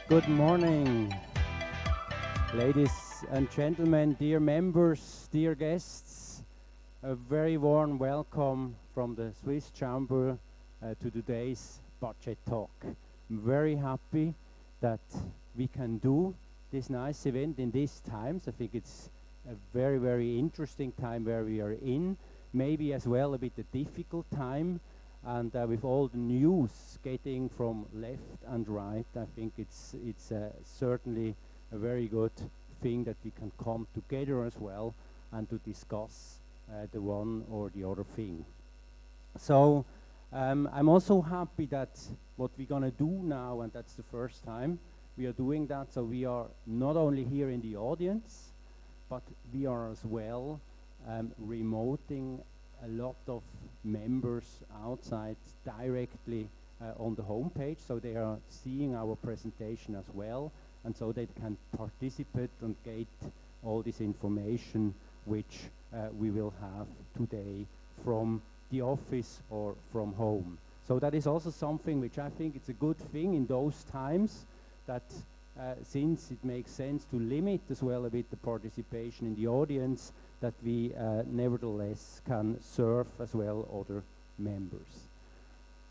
Good morning, ladies and gentlemen, dear members, dear guests. A very warm welcome from the Swiss Chamber to today's budget talk. I'm very happy that we can do this nice event in these times. I think it's a very, very interesting time where we are in. Maybe as well a bit a difficult time. And with all the news getting from left and right, I think it's certainly a very good thing that we can come together as well and to discuss the one or the other thing. So I'm also happy that what we're gonna do now, and that's the first time we are doing that. So we are not only here in the audience, but we are as well remoting a lot of members outside directly on the homepage, so they are seeing our presentation as well, and so they can participate and get all this information which we will have today from the office or from home. So that is also something which I think it's a good thing in those times, that since it makes sense to limit as well a bit the participation in the audience, that we nevertheless can serve as well other members.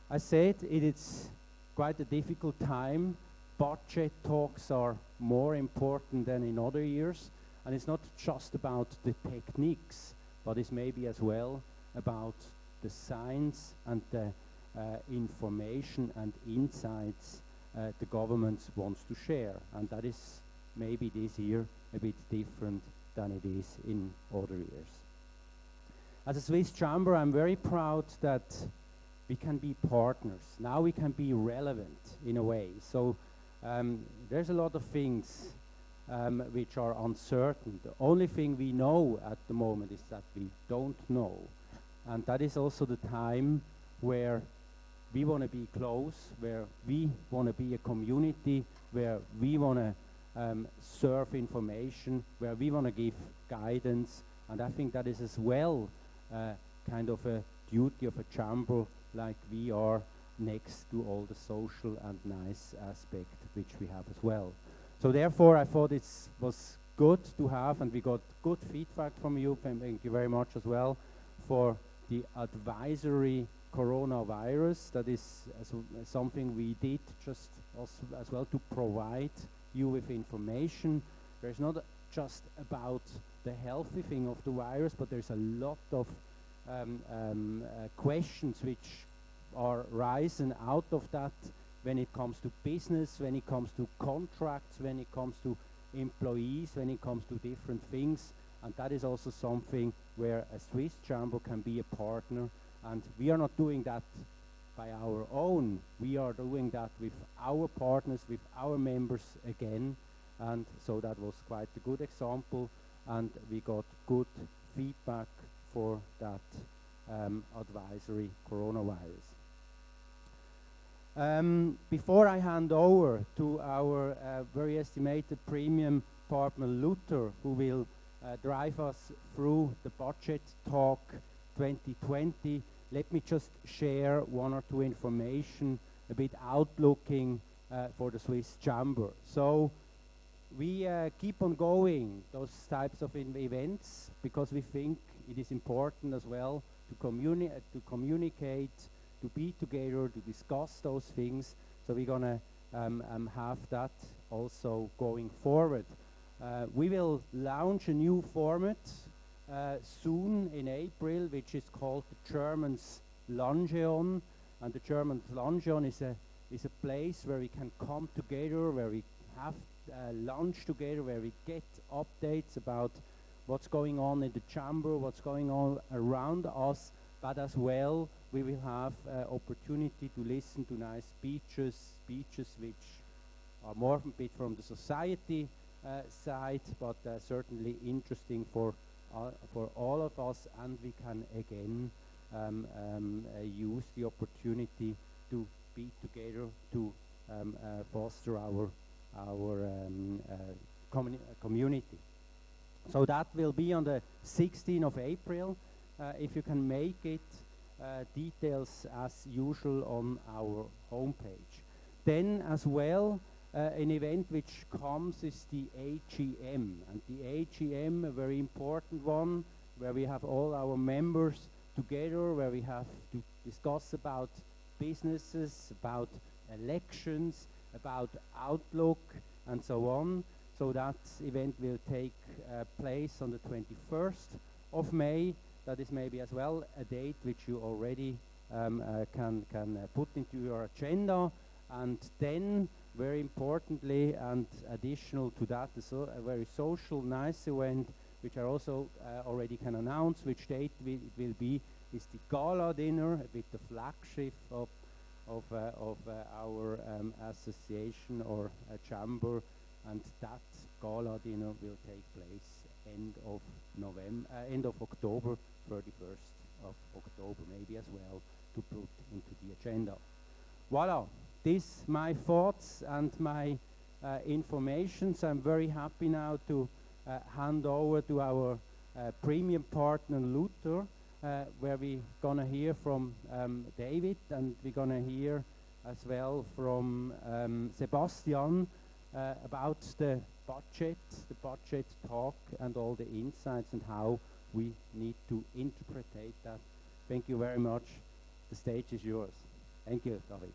I said it is quite a difficult time. Budget talks are more important than in other years, and it's not just about the techniques, but it's maybe as well about the science and the information and insights the government wants to share, and that is maybe this year a bit different than it is in other years. As a Swiss Chamber, I'm very proud that we can be partners. Now we can be relevant in a way. So there's a lot of things which are uncertain. The only thing we know at the moment is that we don't know. And that is also the time where we want to be close, where we want to be a community, where we want to serve information, where we want to give guidance, and I think that is as well kind of a duty of a chamber, like we are next to all the social and nice aspect which we have as well. So therefore I thought it was good to have, and we got good feedback from you, thank you very much as well, for the advisory coronavirus. That is something we did just as well to provide you with information. There's not just about the healthy thing of the virus, but there's a lot of questions which are rising out of that when it comes to business, when it comes to contracts, when it comes to employees, when it comes to different things. And that is also something where a Swiss Chamber can be a partner, and we are not doing that by our own. We are doing that with our partners, with our members again, and so that was quite a good example, and we got good feedback for that advisory coronavirus. Before I hand over to our very estimated premium partner Luther, who will drive us through the budget talk 2020, let me just share one or two information, a bit outlooking for the Swiss Chamber. So we keep on going those types of events because we think it is important as well to communicate, to be together, to discuss those things. So we're gonna have that also going forward. We will launch a new format soon in April, which is called the German's Luncheon. And the German's Luncheon is a place where we can come together, where we have lunch together, where we get updates about what's going on in the chamber, what's going on around us, but as well we will have opportunity to listen to nice speeches which are more a bit from the society side, but certainly interesting for all of us, and we can again use the opportunity to be together to foster our community. So that will be on the 16th of April. If you can make it, details as usual on our homepage. Then as well, an event which comes is the AGM, and the AGM, a very important one, where we have all our members together, where we have to discuss about businesses, about elections, about outlook, and so on. So that event will take place on the 21st of May. That is maybe as well a date which you already can put into your agenda. And then, very importantly, and additional to that, a very social, nice event, which I also already can announce which date it will be, is the gala dinner with the flagship of our association or chamber, and that gala dinner will take place end of October, 31st of October, maybe as well, to put into the agenda. Voila, this my thoughts and my informations. I'm very happy now to hand over to our premium partner Luther, where we're gonna hear from David, and we're gonna hear as well from Sebastian about the budget talk and all the insights and how we need to interpret that. Thank you very much. The stage is yours. Thank you, David.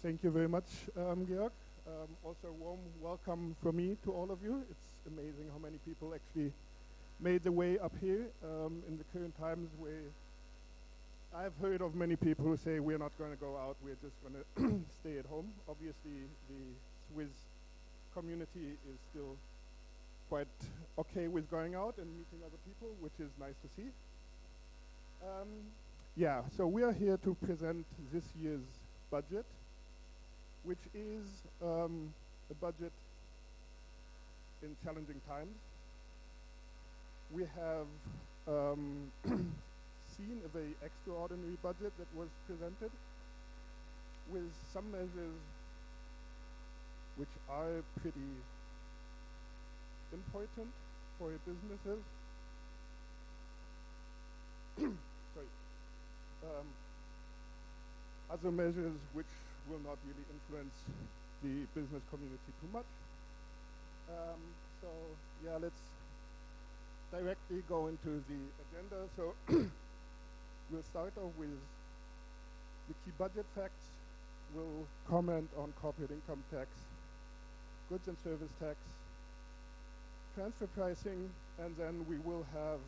Thank you very much, Georg. Also a warm welcome from me to all of you. It's amazing how many people actually made the way up here in the current times where I've heard of many people who say we're not going to go out, we're just going to stay at home. Obviously, the Swiss community is still quite okay with going out and meeting other people, which is nice to see. Yeah, so we are here to present this year's budget, which is a budget in challenging times. We have seen a very extraordinary budget that was presented with some measures which are pretty important for businesses. Sorry. Other measures which will not really influence the business community too much. So yeah, let's directly go into the agenda. So we'll start off with the key budget facts. We'll comment on corporate income tax, goods and service tax, transfer pricing, and then we will have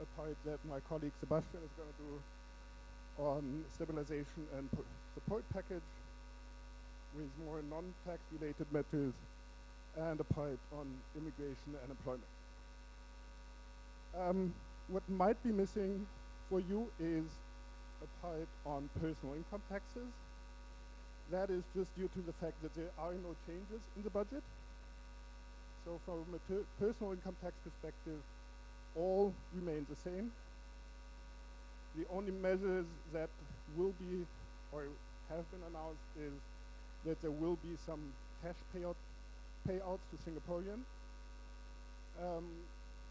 a part that my colleague Sebastian is going to do on stabilization and support package with more non-tax related matters, and a part on immigration and employment. What might be missing for you is a part on personal income taxes. That is just due to the fact that there are no changes in the budget. So from a personal income tax perspective, all remains the same. The only measures that will be or have been announced is that there will be some cash payouts to Singaporean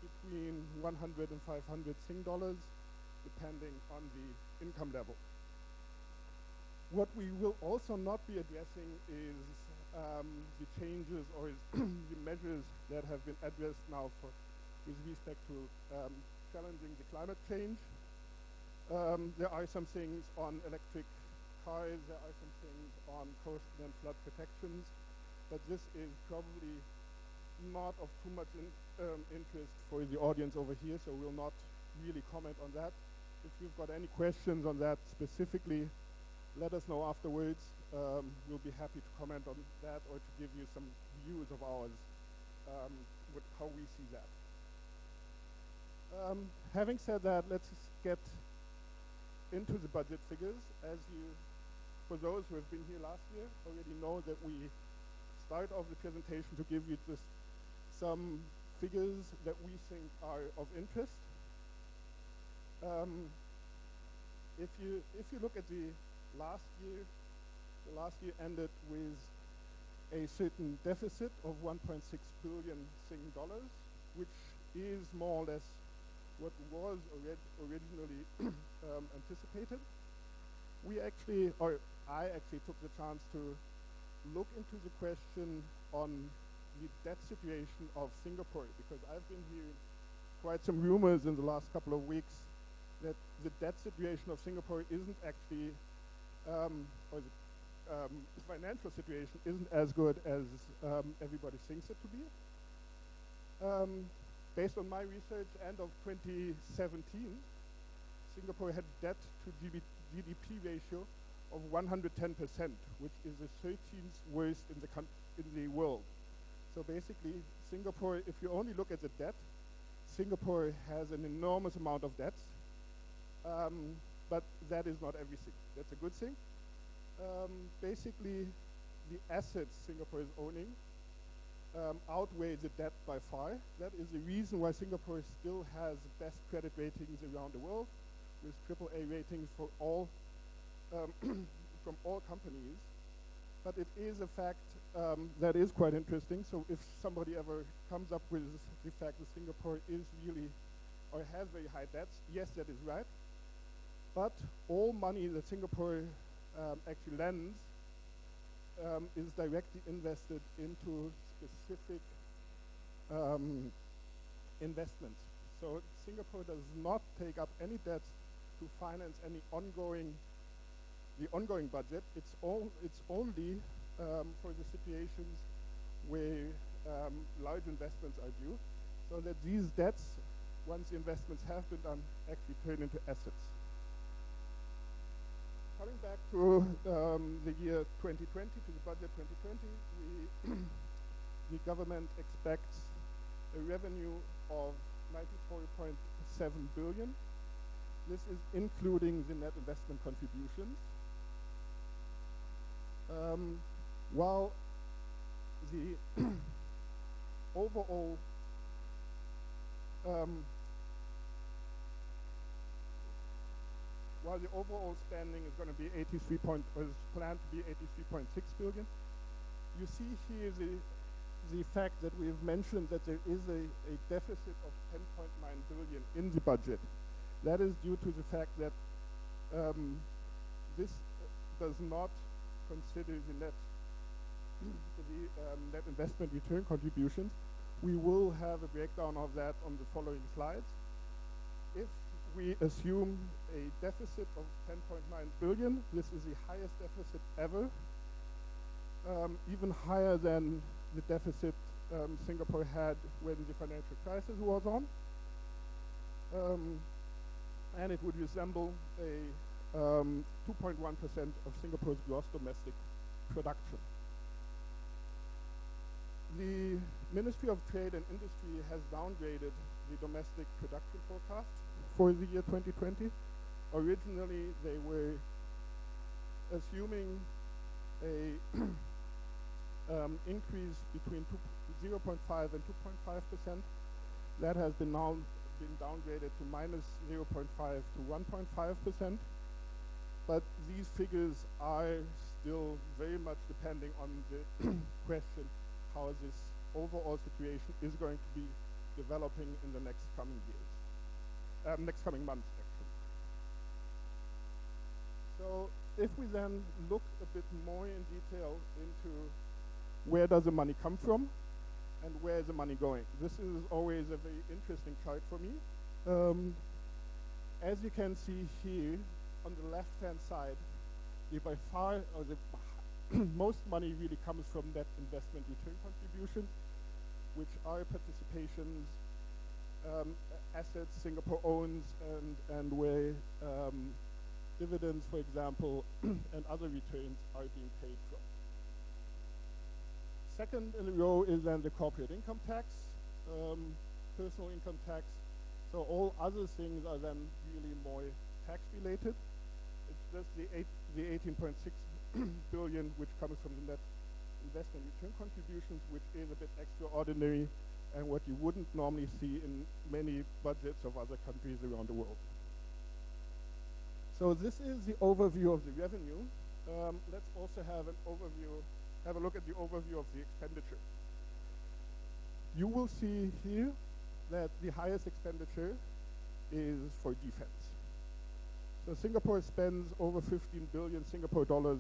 between 100 and 500 Sing dollars, depending on the income level. What we will also not be addressing is the changes or the measures that have been addressed now with respect to challenging the climate change. There are some things on electric cars, there are some things on coastal and flood protections, but this is probably not of too much interest for the audience over here, so we'll not really comment on that. If you've got any questions on that specifically, let us know afterwards. We'll be happy to comment on that or to give you some views of ours, how we see that. Having said that, let's get into the budget figures. As you, for those who have been here last year, already know that we start off the presentation to give you just some figures that we think are of interest. If you look at the last year ended with a certain deficit of 1.6 billion Sing dollars, which is more or less what was originally anticipated. We actually, or I actually took the chance to look into the question on the debt situation of Singapore, because I've been hearing quite some rumors in the last couple of weeks that the debt situation of Singapore isn't actually, or the financial situation isn't as good as everybody thinks it to be. Based on my research, end of 2017, Singapore had debt to GDP ratio of 110%, which is the 13th worst in the world. So basically, Singapore, if you only look at the debt, Singapore has an enormous amount of debts, but that is not everything. That's a good thing. Basically, the assets Singapore is owning outweigh the debt by far. That is the reason why Singapore still has the best credit ratings around the world, with AAA ratings for all from all companies. But it is a fact that is quite interesting. So if somebody ever comes up with the fact that Singapore is really, or has very high debts, yes, that is right. But all money that Singapore actually lends is directly invested into specific investments. So Singapore does not take up any debts to finance any ongoing budget. It's only for the situations where large investments are due, so that these debts, once the investments have been done, actually turn into assets. Coming back to the year 2020, to the budget 2020, the government expects a revenue of 94.7 billion. This is including the net investment contributions. While the overall spending is going to be is planned to be 83.6 billion. You see here the fact that we have mentioned that there is a deficit of 10.9 billion in the budget. That is due to the fact that this does not consider the net investment return contributions. We will have a breakdown of that on the following slides. If we assume a deficit of 10.9 billion, this is the highest deficit ever, even higher than the deficit Singapore had when the financial crisis was on. And it would resemble a 2.1% of Singapore's gross domestic production. The Ministry of Trade and Industry has downgraded the domestic production forecast for the year 2020. Originally, they were assuming a increase between 0.5 and 2.5%. That has been now been downgraded to minus 0.5 to 1.5%. But these figures are still very much depending on the question how this overall situation is going to be developing in the next coming years, next coming months, actually. So if we then look a bit more in detail into where does the money come from and where is the money going, this is always a very interesting chart for me. As you can see here, on the left-hand side, the by far, or the most money really comes from net investment return contributions, which are participations, assets Singapore owns, and where dividends, for example, and other returns are being paid from. Second in the row is then the corporate income tax, personal income tax. So all other things are then really more tax related. It's just the 18.6 billion which comes from the net investment return contributions, which is a bit extraordinary and what you wouldn't normally see in many budgets of other countries around the world. So this is the overview of the revenue. Let's also have a look at the overview of the expenditure. You will see here that the highest expenditure is for defense. So Singapore spends over 15 billion Singapore dollars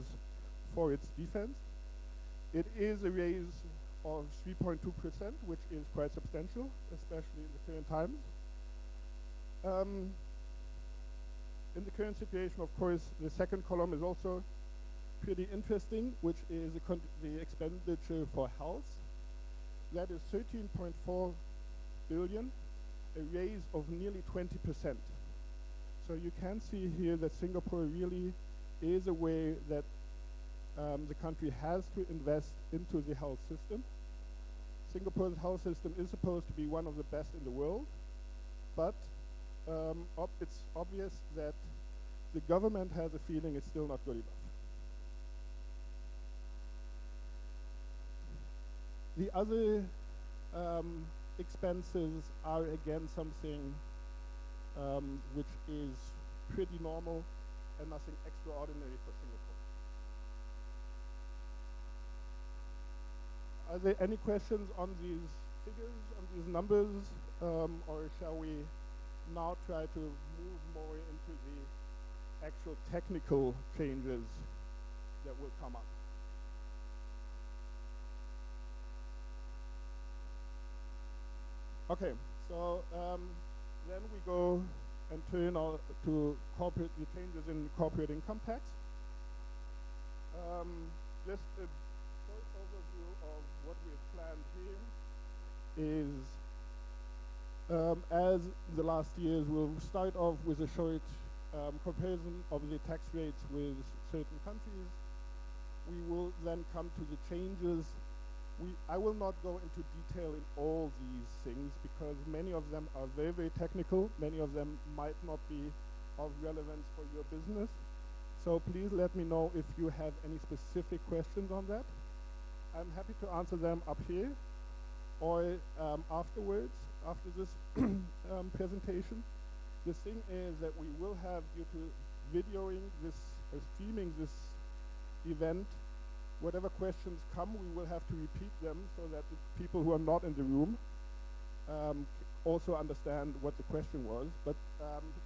for its defense. It is a raise of 3.2%, which is quite substantial, especially in the current times. In the current situation, of course, the second column is also pretty interesting, which is the expenditure for health. That is 13.4 billion, a raise of nearly 20%. So you can see here that Singapore really is aware that the country has to invest into the health system. Singapore's health system is supposed to be one of the best in the world, but it's obvious that the government has a feeling it's still not good enough. The other expenses are again something which is pretty normal and nothing extraordinary for Singapore. Are there any questions on these figures, on these numbers, or shall we now try to move more into the actual technical changes that will come up? Okay, so then we go and turn to the changes in corporate income tax. Just a short overview of what we've planned here is, as the last years, we'll start off with a short comparison of the tax rates with certain countries. We will then come to the changes. I will not go into detail in all these things because many of them are very, very technical. Many of them might not be of relevance for your business. So please let me know if you have any specific questions on that. I'm happy to answer them up here or afterwards, after this presentation. The thing is that we will have, due to videoing this or streaming this event, whatever questions come, we will have to repeat them so that the people who are not in the room also understand what the question was. But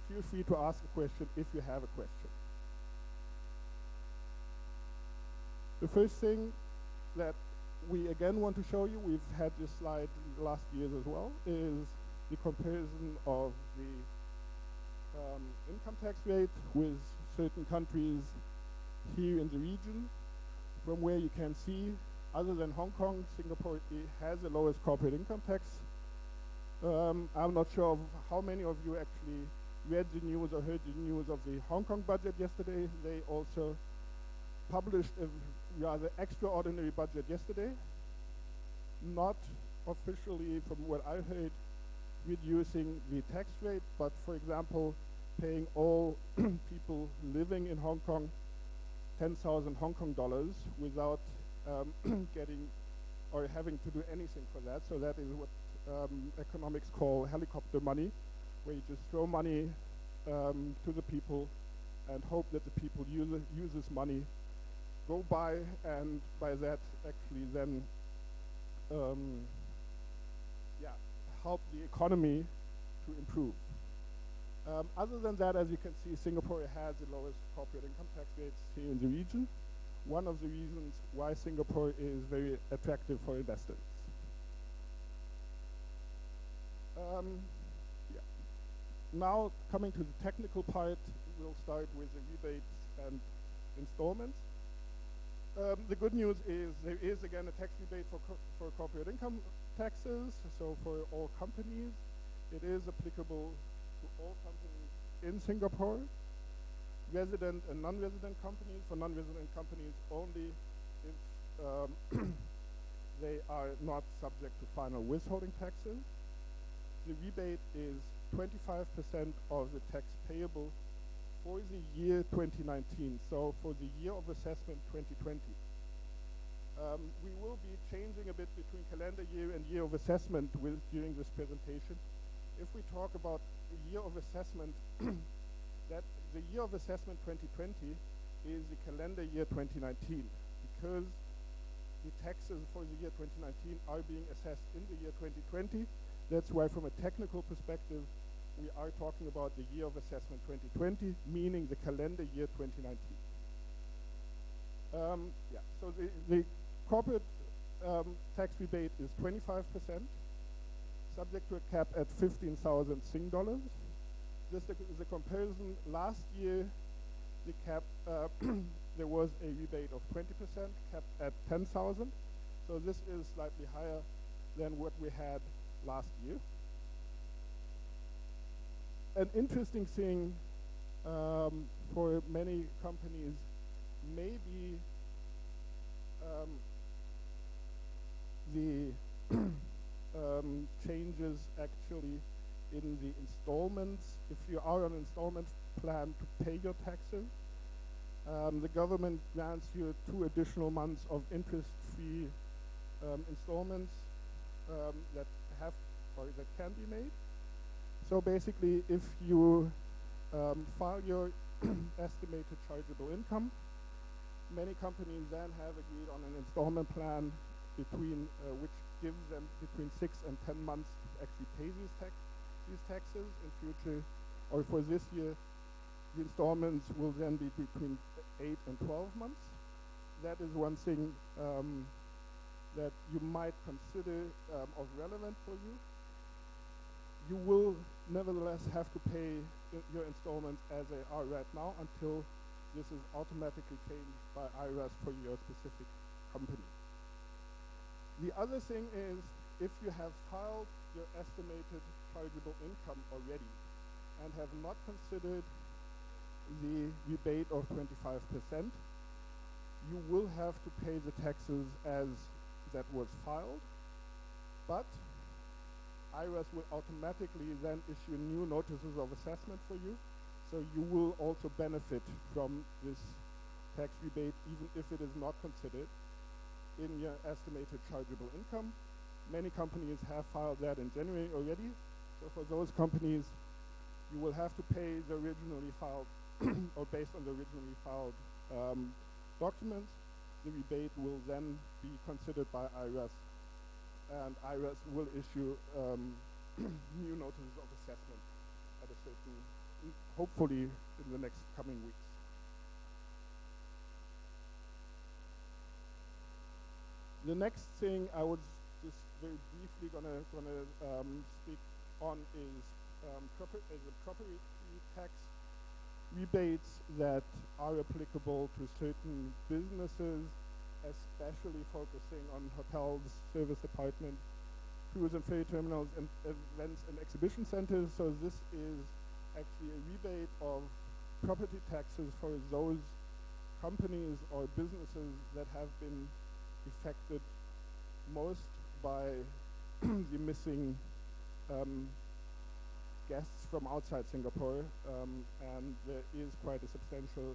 feel free to ask a question if you have a question. The first thing that we again want to show you, we've had this slide in the last years as well, is the comparison of the income tax rate with certain countries here in the region. From where you can see, other than Hong Kong, Singapore has the lowest corporate income tax. I'm not sure of how many of you actually read the news or heard the news of the Hong Kong budget yesterday. They also published a rather extraordinary budget yesterday, not officially, from what I heard, reducing the tax rate, but for example, paying all people living in Hong Kong 10,000 Hong Kong dollars without getting or having to do anything for that. So that is what economics call helicopter money, where you just throw money to the people and hope that the people use this money, go by, and by that actually then help the economy to improve. Other than that, as you can see, Singapore has the lowest corporate income tax rates here in the region. One of the reasons why Singapore is very attractive for investors. Now, coming to the technical part, we'll start with the rebates and installments. The good news is there is again a tax rebate for corporate income taxes, so for all companies. It is applicable to all companies in Singapore, resident and non-resident companies. For non-resident companies only if they are not subject to final withholding taxes. The rebate is 25% of the tax payable for the year 2019, so for the year of assessment 2020. We will be changing a bit between calendar year and year of assessment during this presentation. If we talk about the year of assessment, that the year of assessment 2020 is the calendar year 2019, because the taxes for the year 2019 are being assessed in the year 2020. That's why from a technical perspective, we are talking about the year of assessment 2020, meaning the calendar year 2019. Yeah, so the corporate tax rebate is 25%, subject to a cap at 15,000 Sing dollars. Just as a comparison, last year the cap, there was a rebate of 20%, capped at 10,000. So this is slightly higher than what we had last year. An interesting thing for many companies may be the changes actually in the installments. If you are on an installment plan to pay your taxes, the government grants you 2 additional months of interest-free installments that have or that can be made. So basically, if you file your estimated chargeable income, many companies then have agreed on an installment plan between which gives them between 6 and 10 months to actually pay these taxes in future. Or for this year, the installments will then be between 8 and 12 months. That is one thing that you might consider of relevant for you. You will nevertheless have to pay your installments as they are right now until this is automatically changed by IRS for your specific company. The other thing is, if you have filed your estimated chargeable income already and have not considered the rebate of 25%, you will have to pay the taxes as that was filed, but IRS will automatically then issue new notices of assessment for you, so you will also benefit from this tax rebate even if it is not considered in your estimated chargeable income. Many companies have filed that in January already, so for those companies, you will have to pay the originally filed or based on the originally filed documents. The rebate will then be considered by IRS, and IRS will issue new notices of assessment at a certain, hopefully in the next coming weeks. The next thing I was just very briefly gonna speak on is the property tax rebates that are applicable to certain businesses, especially focusing on hotels, service department, cruise and ferry terminals, and events and exhibition centers. So this is actually a rebate of property taxes for those companies or businesses that have been affected most by the missing guests from outside Singapore, and there is quite a substantial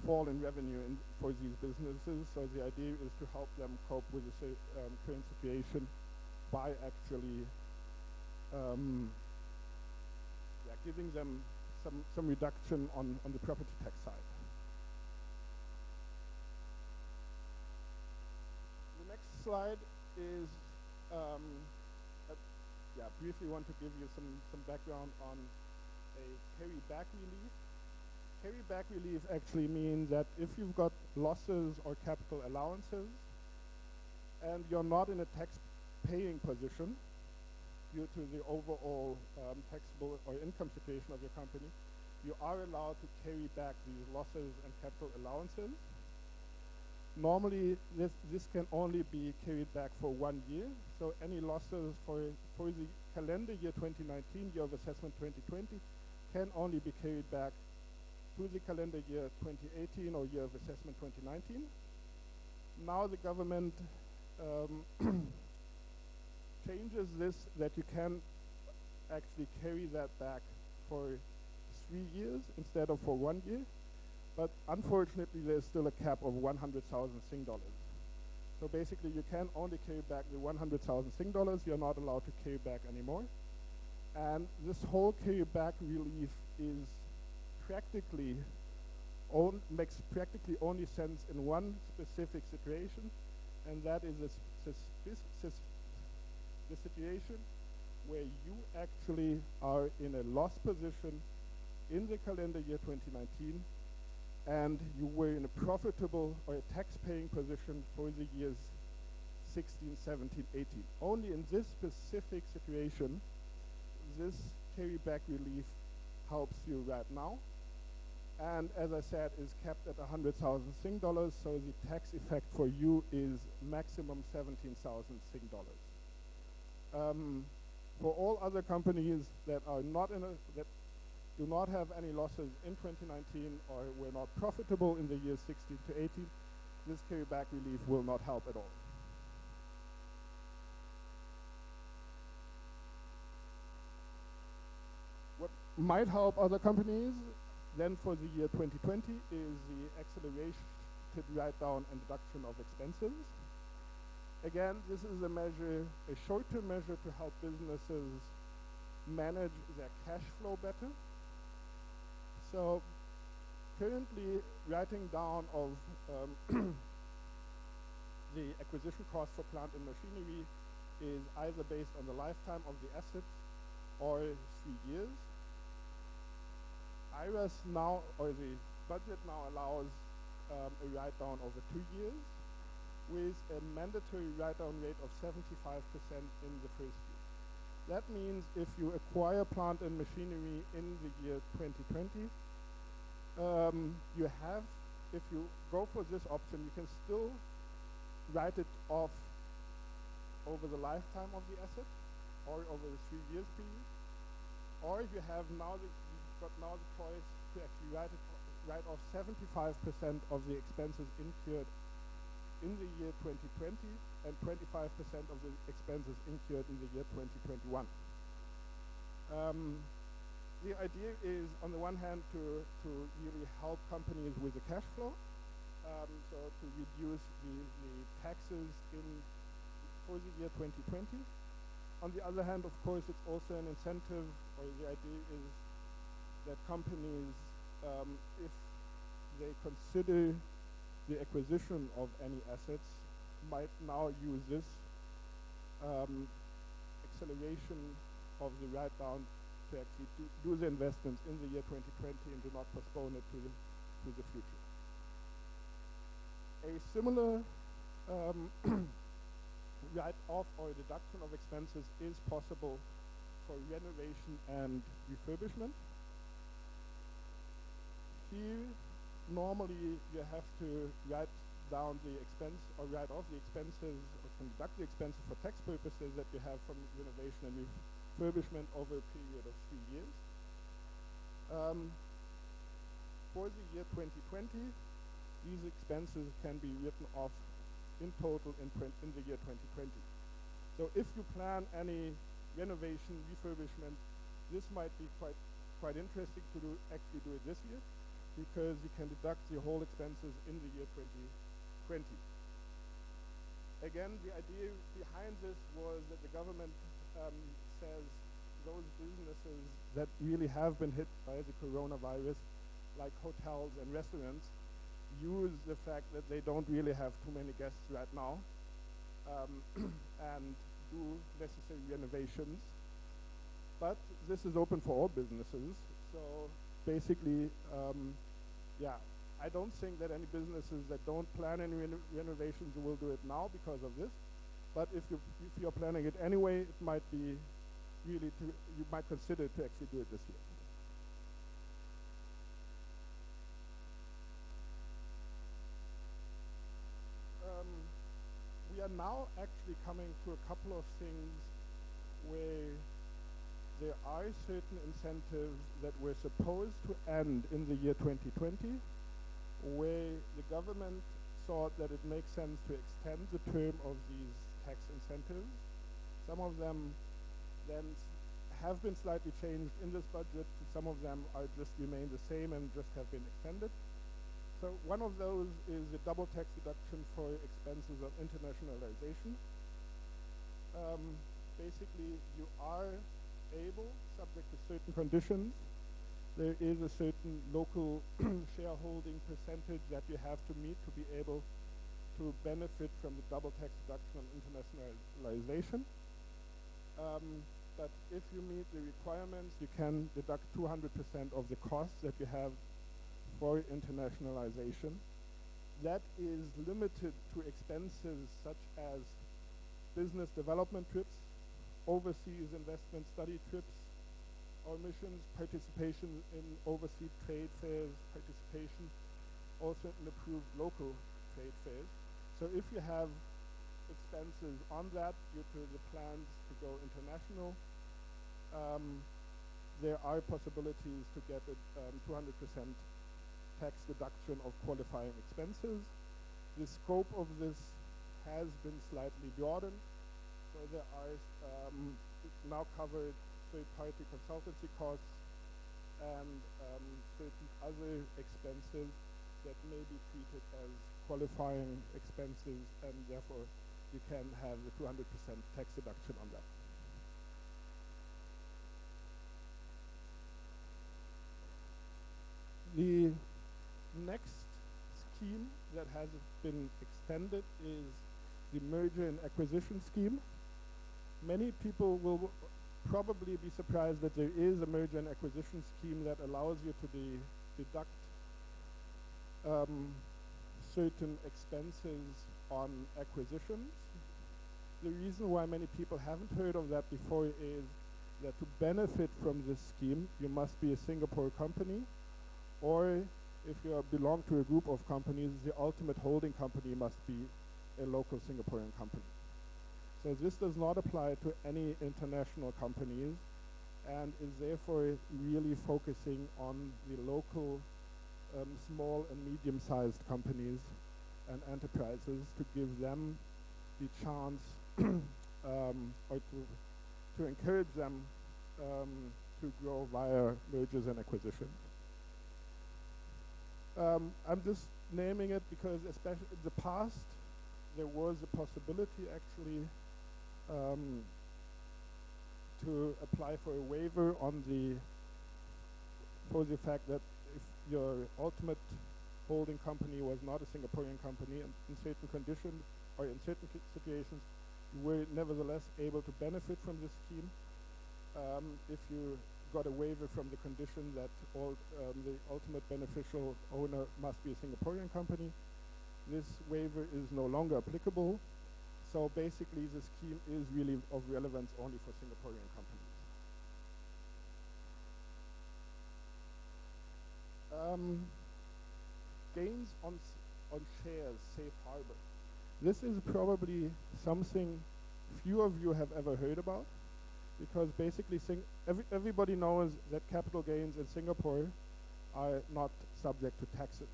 fall in revenue for these businesses. So the idea is to help them cope with the current situation by actually giving them some reduction on the property tax side. The next slide is briefly want to give you some background on a carry-back relief. Carry-back relief actually means that if you've got losses or capital allowances and you're not in a tax-paying position due to the overall taxable or income situation of your company, you are allowed to carry back these losses and capital allowances. Normally, this can only be carried back for 1 year. So any losses for the calendar year 2019, year of assessment 2020, can only be carried back to the calendar year 2018 or year of assessment 2019. Now the government changes this that you can actually carry that back for 3 years instead of for 1 year. But unfortunately, there's still a cap of 100,000 Sing dollars. So basically, you can only carry back the 100,000 Sing dollars. You're not allowed to carry back anymore. And this whole carry back relief is makes practically only sense in one specific situation, and that is the situation where you actually are in a loss position in the calendar year 2019, and you were in a profitable or a tax-paying position for the years 16, 17, 18. Only in this specific situation, this carryback relief helps you right now. And as I said, is capped at 100,000 Sing dollars, so the tax effect for you is maximum 17,000 Sing dollars. For all other companies that are not that do not have any losses in 2019 or were not profitable in the years 16 to 18, this carryback relief will not help at all. What might help other companies then for the year 2020 is the accelerated write-down and deduction of expenses. Again, this is a measure, a short-term measure to help businesses manage their cash flow better. So currently, writing down of the acquisition cost for plant and machinery is either based on the lifetime of the assets or 3 years. IRAS now, or the budget now allows a write-down over 2 years with a mandatory write-down rate of 75% in the first year. That means if you acquire plant and machinery in the year 2020, you have, if you go for this option, you can still write it off over the lifetime of the asset or over the 3 years period. Or if you have now you've got now the choice to actually write off 75% of the expenses incurred in the year 2020 and 25% of the expenses incurred in the year 2021. The idea is, on the one hand, to really help companies with the cash flow, so to reduce the taxes for the year 2020. On the other hand, of course, it's also an incentive, or the idea is that companies, if they consider the acquisition of any assets, might now use this acceleration of the write-down to actually do the investments in the year 2020 and do not postpone it to the future. A similar write-off or deduction of expenses is possible for renovation and refurbishment. Here, normally you have to write down the expense or write off the expenses or can deduct the expenses for tax purposes that you have from renovation and refurbishment over a period of 3 years. For the year 2020, these expenses can be written off in total in the year 2020. So if you plan any renovation, refurbishment, this might be quite interesting to actually do it this year, because you can deduct the whole expenses in the year 2020. Again, the idea behind this was that the government says those businesses that really have been hit by the coronavirus, like hotels and restaurants, use the fact that they don't really have too many guests right now and do necessary renovations. But this is open for all businesses. So basically, I don't think that any businesses that don't plan any renovations will do it now because of this. But if you're planning it anyway, it might be really you might consider to actually do it this year. We are now actually coming to a couple of things where there are certain incentives that were supposed to end in the year 2020, where the government thought that it makes sense to extend the term of these tax incentives. Some of them then have been slightly changed in this budget. Some of them are just remain the same and just have been extended. So one of those is the double tax deduction for expenses of internationalization. Basically, you are able, subject to certain conditions, there is a certain local shareholding percentage that you have to meet to be able to benefit from the double tax deduction on internationalization. But if you meet the requirements, you can deduct 200% of the costs that you have for internationalization. That is limited to expenses such as business development trips, overseas investment study trips, or missions, participation in overseas trade fairs, participation also in approved local trade fairs. So if you have expenses on that due to the plans to go international, there are possibilities to get a 200% tax deduction of qualifying expenses. The scope of this has been slightly broadened, so there are now covered third-party consultancy costs and certain other expenses that may be treated as qualifying expenses, and therefore you can have the 200% tax deduction on that. The next scheme that has been extended is the merger and acquisition scheme. Many people will probably be surprised that there is a merger and acquisition scheme that allows you to deduct certain expenses on acquisitions. The reason why many people haven't heard of that before is that to benefit from this scheme, you must be a Singapore company, or if you belong to a group of companies, the ultimate holding company must be a local Singaporean company. So this does not apply to any international companies and is therefore really focusing on the local small and medium-sized companies and enterprises to give them the chance or to encourage them to grow via mergers and acquisitions. I'm just naming it because especially in the past there was a possibility actually to apply for a waiver on for the fact that if your ultimate holding company was not a Singaporean company, and in certain conditions or in certain situations you were nevertheless able to benefit from this scheme if you got a waiver from the condition that the ultimate beneficial owner must be a Singaporean company. This waiver is no longer applicable, so basically the scheme is really of relevance only for Singaporean companies. Gains on shares, safe harbor. This is probably something few of you have ever heard about, because basically everybody knows that capital gains in Singapore are not subject to taxes.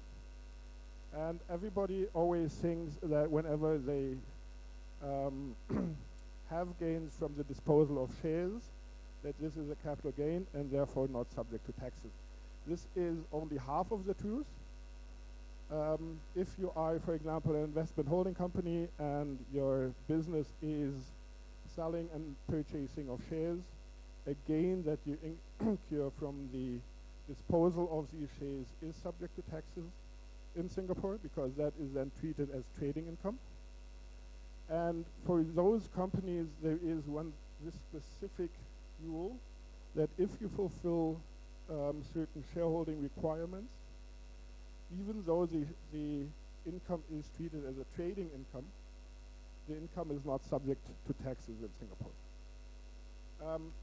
And everybody always thinks that whenever they have gains from the disposal of shares, that this is a capital gain and therefore not subject to taxes. This is only half of the truth. If you are, for example, an investment holding company and your business is selling and purchasing of shares, a gain that you incur from the disposal of these shares is subject to taxes in Singapore, because that is then treated as trading income. And for those companies, there is this specific rule that if you fulfill certain shareholding requirements, even though the income is treated as a trading income, the income is not subject to taxes in Singapore.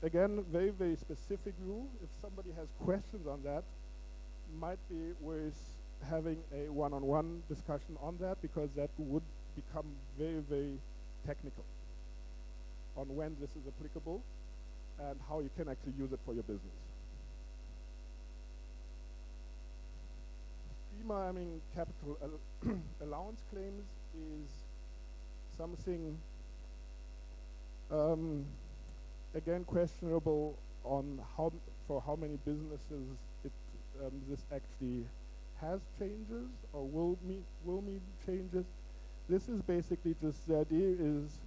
Again, very, very specific rule. If somebody has questions on that, might be worth having a one-on-one discussion on that, because that would become very, very technical on when this is applicable and how you can actually use it for your business. Streamlining capital allowance claims is something again questionable on for how many businesses this actually has changes or will mean changes. This is basically just the idea is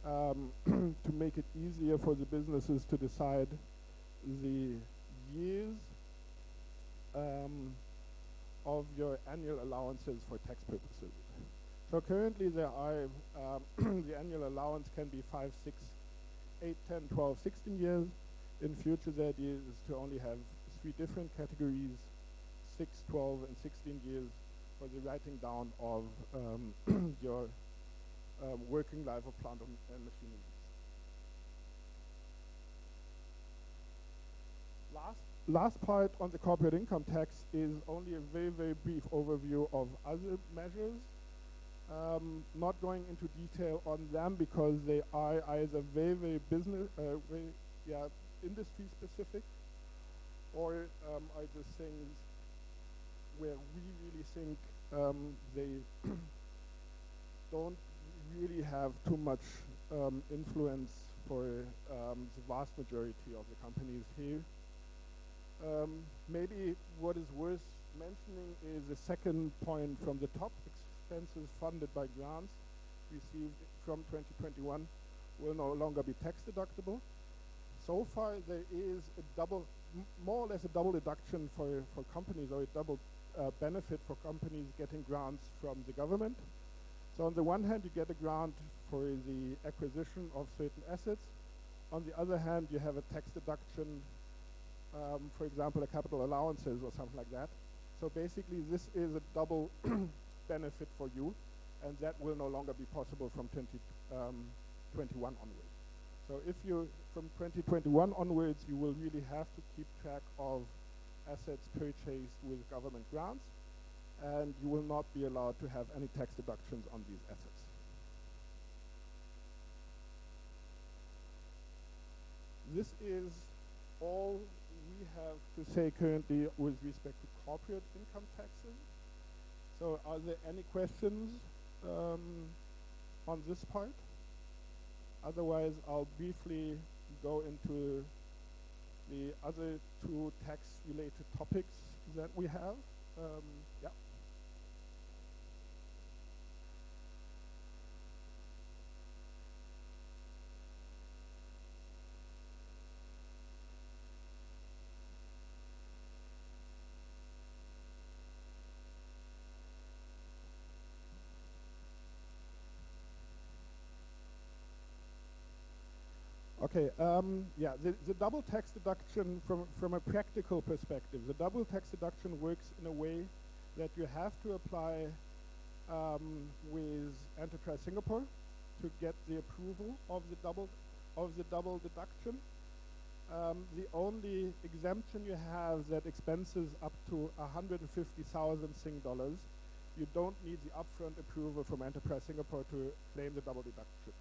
to make it easier for the businesses to decide the years of your annual allowances for tax purposes. So currently there are the annual allowance can be 5, 6 8, 10, 12, 16 years. In future, the idea is to only have 3 different categories, 6, 12, and 16 years for the writing down of your working life of plant and machinery. Last part on the corporate income tax is only a very, very brief overview of other measures. Not going into detail on them because they are either very, very industry specific, or are just things where we really think they don't really have too much influence for the vast majority of the companies here. Maybe what is worth mentioning is the second point from the top. Expenses funded by grants received from 2021 will no longer be tax deductible. So far, there is a more or less a double deduction for companies, or a double benefit for companies getting grants from the government. So on the one hand, you get a grant for the acquisition of certain assets. On the other hand, you have a tax deduction, for example, a capital allowances or something like that. So basically, this is a double benefit for you, and that will no longer be possible from 2021 onwards. So if you, from 2021 onwards, you will really have to keep track of assets purchased with government grants, and you will not be allowed to have any tax deductions on these assets. This is all we have to say currently with respect to corporate income taxes. So are there any questions on this part? Otherwise, I'll briefly go into the other 2 tax-related topics that we have. Yeah. Okay, the double tax deduction from a practical perspective, the double tax deduction works in a way that you have to apply with Enterprise Singapore to get the approval of the double deduction. The only exemption you have that expenses up to 150,000 Sing dollars, you don't need the upfront approval from Enterprise Singapore to claim the double deduction.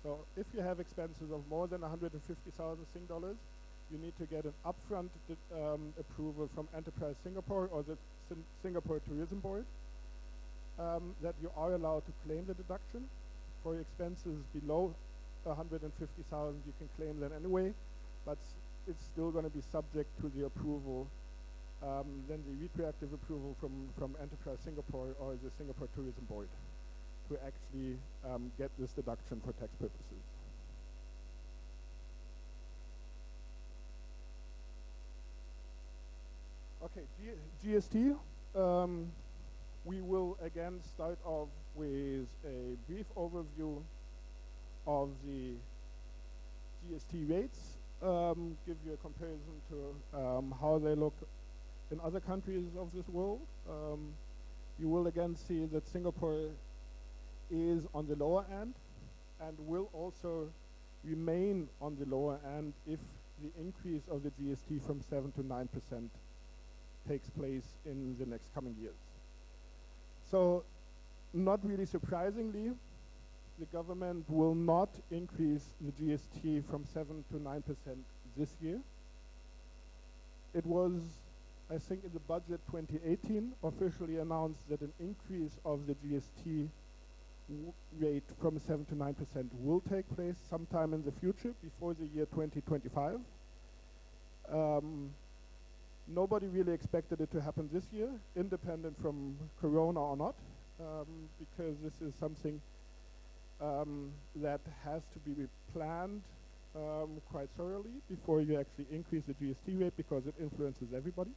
So if you have expenses of more than 150,000 Sing dollars, you need to get an upfront approval from Enterprise Singapore or the Singapore Tourism Board that you are allowed to claim the deduction. For expenses below 150,000, you can claim that anyway, but it's still going to be subject to the approval, then the retroactive approval from Enterprise Singapore or the Singapore Tourism Board to actually get this deduction for tax purposes. Okay, GST. We will again start off with a brief overview of the GST rates, give you a comparison to how they look in other countries of this world. You will again see that Singapore is on the lower end and will also remain on the lower end if the increase of the GST from 7 to 9% takes place in the next coming years. So, not really surprisingly, the government will not increase the GST from 7 to 9% this year. It was, I think in the budget 2018, officially announced that an increase of the GST rate from 7 to 9% will take place sometime in the future, before the year 2025. Nobody really expected it to happen this year, independent from Corona or not, because this is something that has to be planned quite thoroughly before you actually increase the GST rate, because it influences everybody.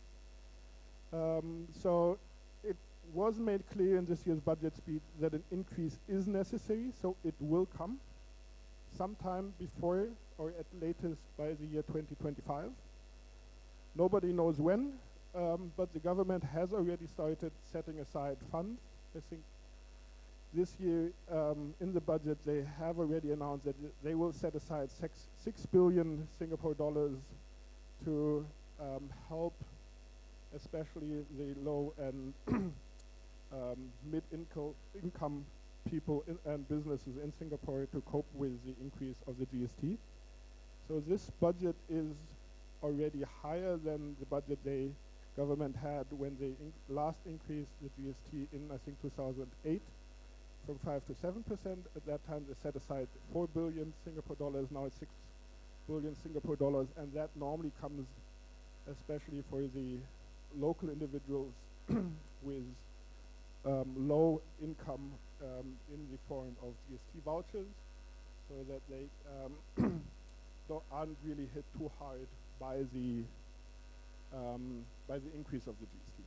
So it was made clear in this year's budget speech that an increase is necessary, so it will come. sometime before or at latest by the year 2025. Nobody knows when, but the government has already started setting aside funds. I think this year in the budget they have already announced that they will set aside 6 billion Singapore dollars to help especially the low and mid-income people and businesses in Singapore to cope with the increase of the GST. So this budget is already higher than the budget the government had when they last increased the GST in, I think, 2008 from 5 to 7%. At that time they set aside 4 billion Singapore dollars, now it's 6 billion Singapore dollars, and that normally comes especially for the local individuals with low income in the form of GST vouchers, so that they aren't really hit too hard by the increase of the GST.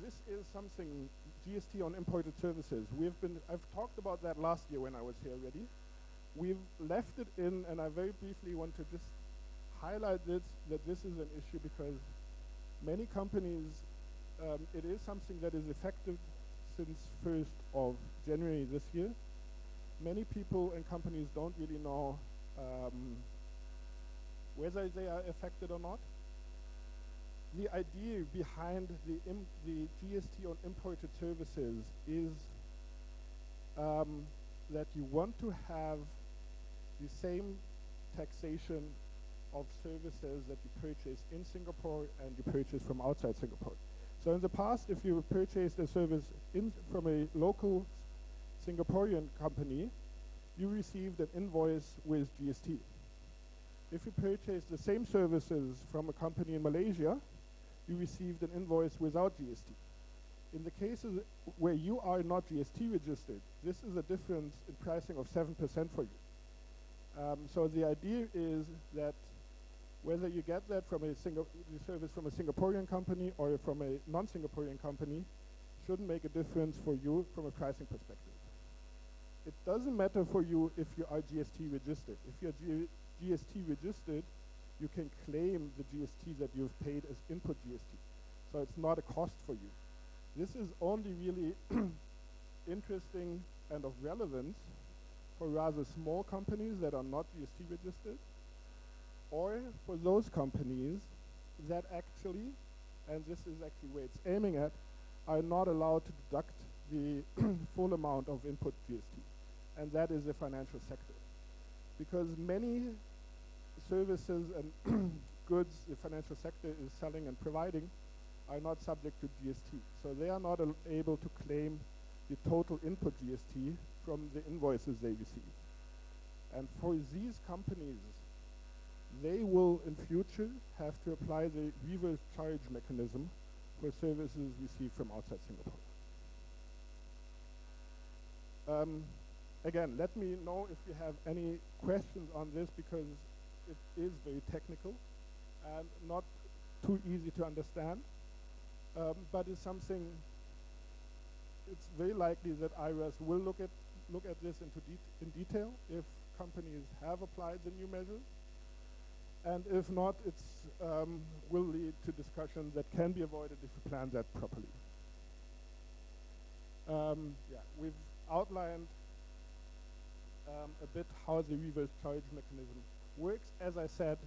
This is something, GST on imported services. I've talked about that last year when I was here already. We've left it in, and I very briefly want to just highlight that this is an issue because many companies, it is something that is effective since 1st of January this year. Many people and companies don't really know whether they are affected or not. The idea behind the GST on imported services is that you want to have the same taxation of services that you purchase in Singapore and you purchase from outside Singapore. So in the past, if you purchased a service from a local Singaporean company, you received an invoice with GST. If you purchased the same services from a company in Malaysia, you received an invoice without GST. In the cases where you are not GST registered, this is a difference in pricing of 7% for you. So the idea is that whether you get that from the service from a Singaporean company or from a non-Singaporean company shouldn't make a difference for you from a pricing perspective. It doesn't matter for you if you are GST registered. If you're GST registered, you can claim the GST that you've paid as input GST. So it's not a cost for you. This is only really interesting and of relevance for rather small companies that are not GST registered, or for those companies that actually, and this is actually where it's aiming at, are not allowed to deduct the full amount of input GST, and that is the financial sector. Because many services and goods the financial sector is selling and providing are not subject to GST. So they are not able to claim the total input GST from the invoices they receive. And for these companies, they will in future have to apply the reverse charge mechanism for services received from outside Singapore. Again, let me know if you have any questions on this, because it is very technical and not too easy to understand, but it's something, it's very likely that IRAS will look at this in detail if companies have applied the new measures, and if not, it's will lead to discussions that can be avoided if you plan that properly. We've outlined a bit how the reverse charge mechanism works. As I said,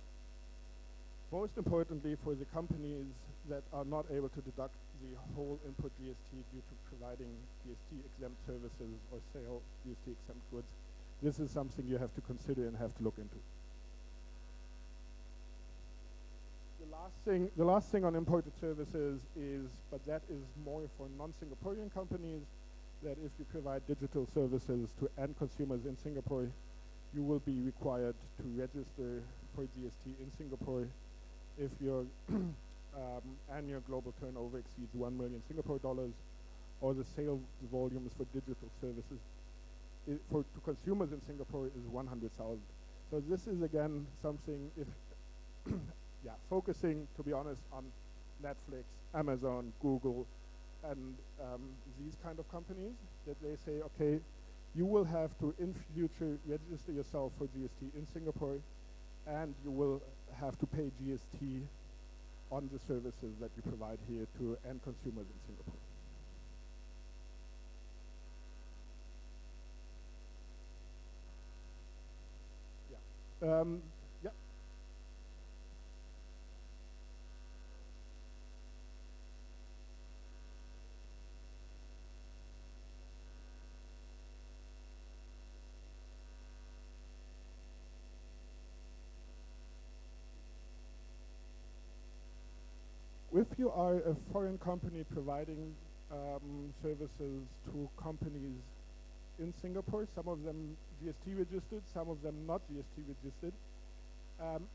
most importantly for the companies that are not able to deduct the whole input GST due to providing GST-exempt services or sale GST-exempt goods, this is something you have to consider and have to look into. The last thing on imported services is, but that is more for non-Singaporean companies, that if you provide digital services to end consumers in Singapore, you will be required to register for GST in Singapore if your annual global turnover exceeds 1 million Singapore dollars, or the sales volumes for digital services to consumers in Singapore is 100,000. So this is again something, if focusing, to be honest, on Netflix, Amazon, Google, and these kind of companies, that they say, okay, you will have to in future register yourself for GST in Singapore, and you will have to pay GST on the services that you provide here to end consumers in Singapore. Yeah. Yeah. If you are a foreign company providing services to companies in Singapore, some of them GST registered, some of them not GST registered,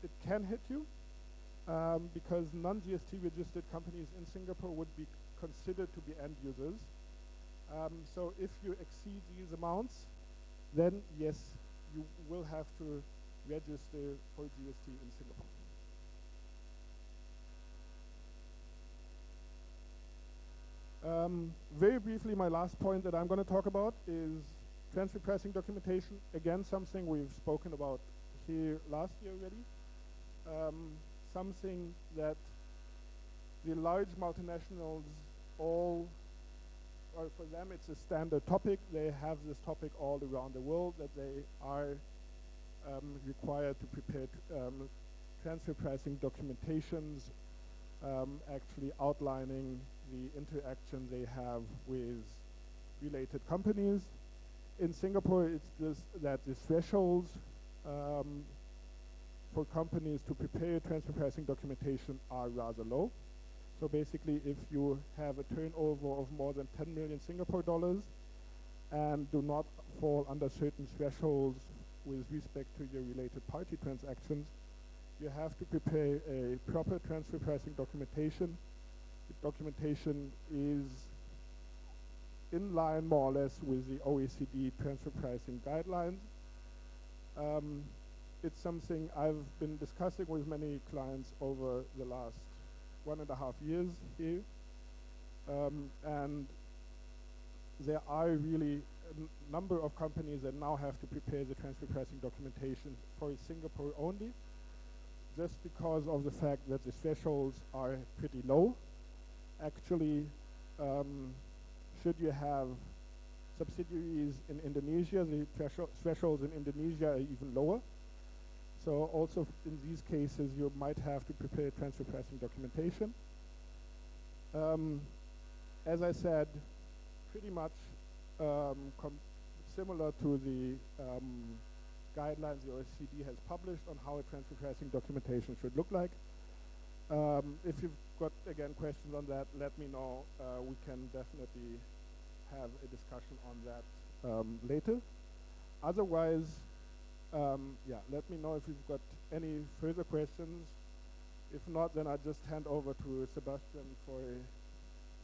it can hit you because non-GST registered companies in Singapore would be considered to be end users. So if you exceed these amounts, then yes, you will have to register for GST in Singapore. Very briefly, my last point that I'm going to talk about is transfer pricing documentation. Again, something we've spoken about here last year already. Something that the large multinationals all, or for them it's a standard topic. They have this topic all around the world, that they are required to prepare transfer pricing documentations, actually outlining the interaction they have with related companies. In Singapore, it's that the thresholds for companies to prepare transfer pricing documentation are rather low. So basically, if you have a turnover of more than 10 million Singapore dollars and do not fall under certain thresholds with respect to your related party transactions, you have to prepare a proper transfer pricing documentation. The documentation is in line more or less with the OECD transfer pricing guidelines. It's something I've been discussing with many clients over the last 1.5 years here. And there are really a number of companies that now have to prepare the transfer pricing documentation for Singapore only, just because of the fact that the thresholds are pretty low. Actually, should you have subsidiaries in Indonesia, the thresholds in Indonesia are even lower. So also in these cases, you might have to prepare transfer pricing documentation. As I said, pretty much similar to the guidelines the OECD has published on how a transfer pricing documentation should look like. If you've got, again, questions on that, let me know. We can definitely have a discussion on that later. Otherwise, yeah, let me know if you've got any further questions. If not, then I'll just hand over to Sebastian for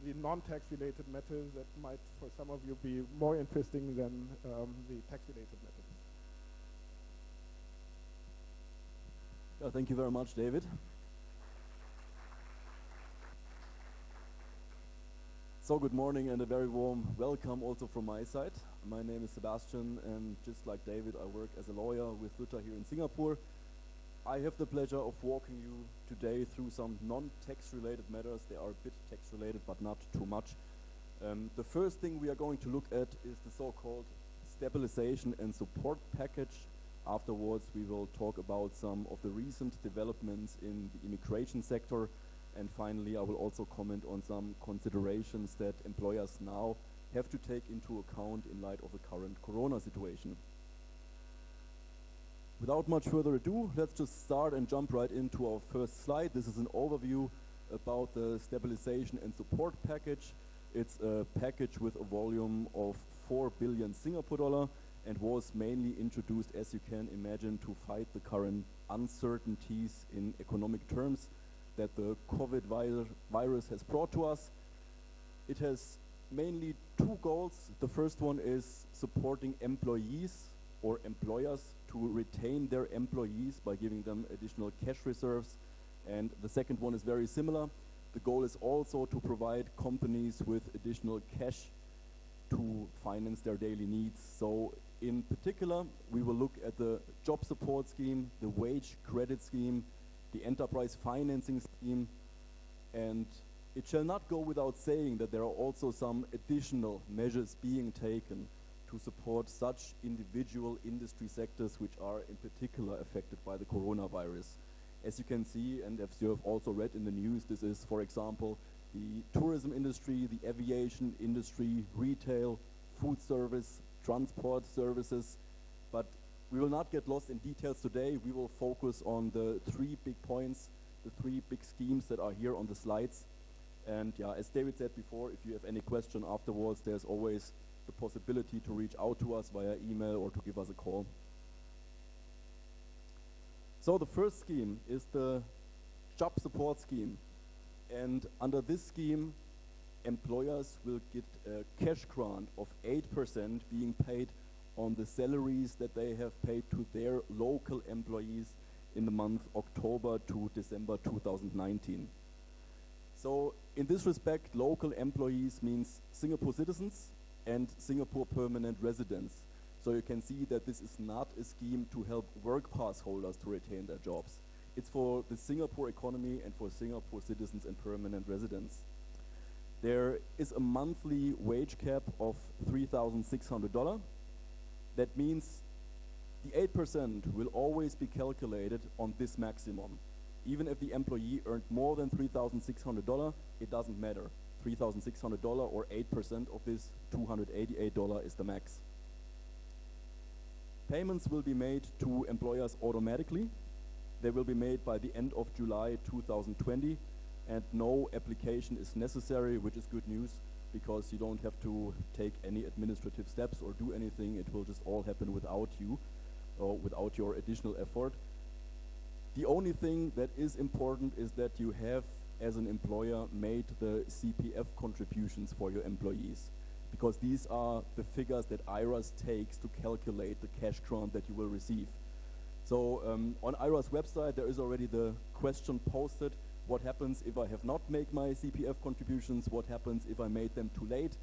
the non-tax related matters that might, for some of you, be more interesting than the tax related matters. Yeah, thank you very much, David. So good morning and a very warm welcome also from my side. My name is Sebastian, and just like David, I work as a lawyer with Luther here in Singapore. I have the pleasure of walking you today through some non-tax related matters. They are a bit tax related, but not too much. The first thing we are going to look at is the so-called stabilization and support package. Afterwards, we will talk about some of the recent developments in the immigration sector. And finally, I will also comment on some considerations that employers now have to take into account in light of the current corona situation. Without much further ado, let's just start and jump right into our first slide. This is an overview about the stabilization and support package. It's a package with a volume of 4 billion Singapore dollar and was mainly introduced, as you can imagine, to fight the current uncertainties in economic terms that the COVID virus has brought to us. It has mainly two goals. The first one is supporting employees or employers to retain their employees by giving them additional cash reserves. And the second one is very similar. the goal is also to provide companies with additional cash to finance their daily needs. So in particular, we will look at the job support scheme, the wage credit scheme, the enterprise financing scheme, and it shall not go without saying that there are also some additional measures being taken to support such individual industry sectors which are in particular affected by the coronavirus. As you can see, and as you have also read in the news, this is, for example, the tourism industry, the aviation industry, retail, food service, transport services. But we will not get lost in details today. We will focus on the three big points, the three big schemes that are here on the slides. And yeah, as David said before, if you have any question afterwards, there's always the possibility to reach out to us via email or to give us a call. So the first scheme is the job support scheme. And under this scheme, employers will get a cash grant of 8% being paid on the salaries that they have paid to their local employees in the month October to December 2019. So in this respect, local employees means Singapore citizens and Singapore permanent residents. So you can see that this is not a scheme to help work pass holders to retain their jobs. It's for the Singapore economy and for Singapore citizens and permanent residents. There is a monthly wage cap of $3,600. That means the 8% will always be calculated on this maximum. Even if the employee earned more than $3,600, it doesn't matter. $3,600 or 8% of this $288 is the max. Payments will be made to employers automatically. They will be made by the end of July 2020, and no application is necessary, which is good news because you don't have to take any administrative steps or do anything. It will just all happen without you or without your additional effort. The only thing that is important is that you have, as an employer, made the CPF contributions for your employees, because these are the figures that IRAS takes to calculate the cash grant that you will receive. So on IRAS website there is already the question posted: what happens if I have not made my CPF contributions? What happens if I made them too late?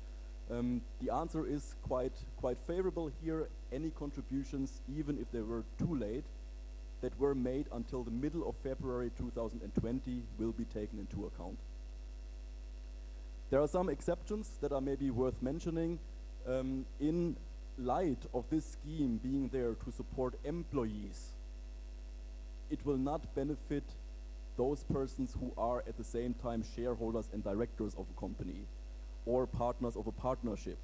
The answer is quite favorable here. Any contributions, even if they were too late, that were made until the middle of February 2020 will be taken into account. There are some exceptions that are maybe worth mentioning. In light of this scheme being there to support employees, it will not benefit those persons who are at the same time shareholders and directors of a company, or partners of a partnership,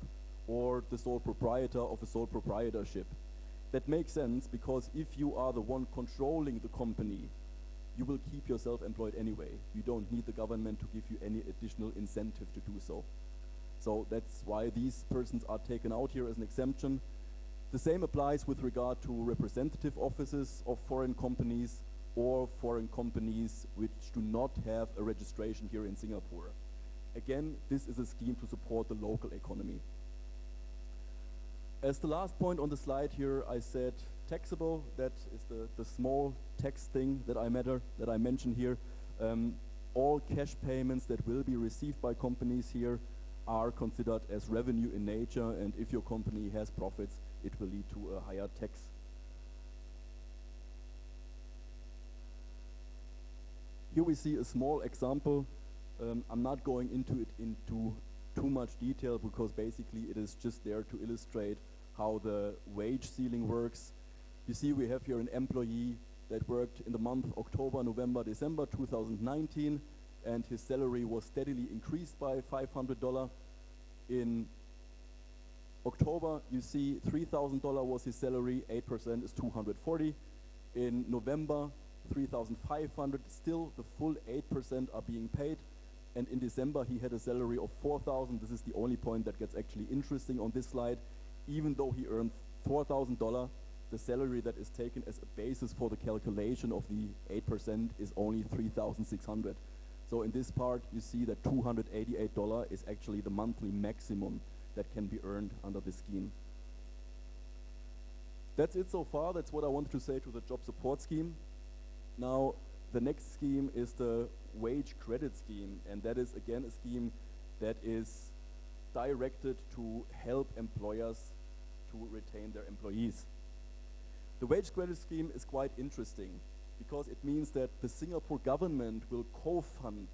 or the sole proprietor of a sole proprietorship. That makes sense because if you are the one controlling the company, you will keep yourself employed anyway. You don't need the government to give you any additional incentive to do so. So that's why these persons are taken out here as an exemption. The same applies with regard to representative offices of foreign companies or foreign companies which do not have a registration here in Singapore. Again, this is a scheme to support the local economy. As the last point on the slide here, I said taxable. That is the small tax thing that I mentioned here. All cash payments that will be received by companies here are considered as revenue in nature, and if your company has profits, it will lead to a higher tax. Here we see a small example. I'm not going into it into too much detail because basically it is just there to illustrate how the wage ceiling works. You see we have here an employee that worked in the month October, November, December 2019, and his salary was steadily increased by $500. In October, you see $3,000 was his salary, 8% is $240. In November, $3,500, still the full 8% are being paid. And in December, he had a salary of $4,000. This is the only point that gets actually interesting on this slide. Even though he earned $4,000, the salary that is taken as a basis for the calculation of the 8% is only $3,600. So in this part, you see that $288 is actually the monthly maximum that can be earned under this scheme. That's it so far. That's what I wanted to say to the job support scheme. Now, The next scheme is the wage credit scheme, and that is again a scheme that is directed to help employers to retain their employees. The wage credit scheme is quite interesting because it means that the Singapore government will co-fund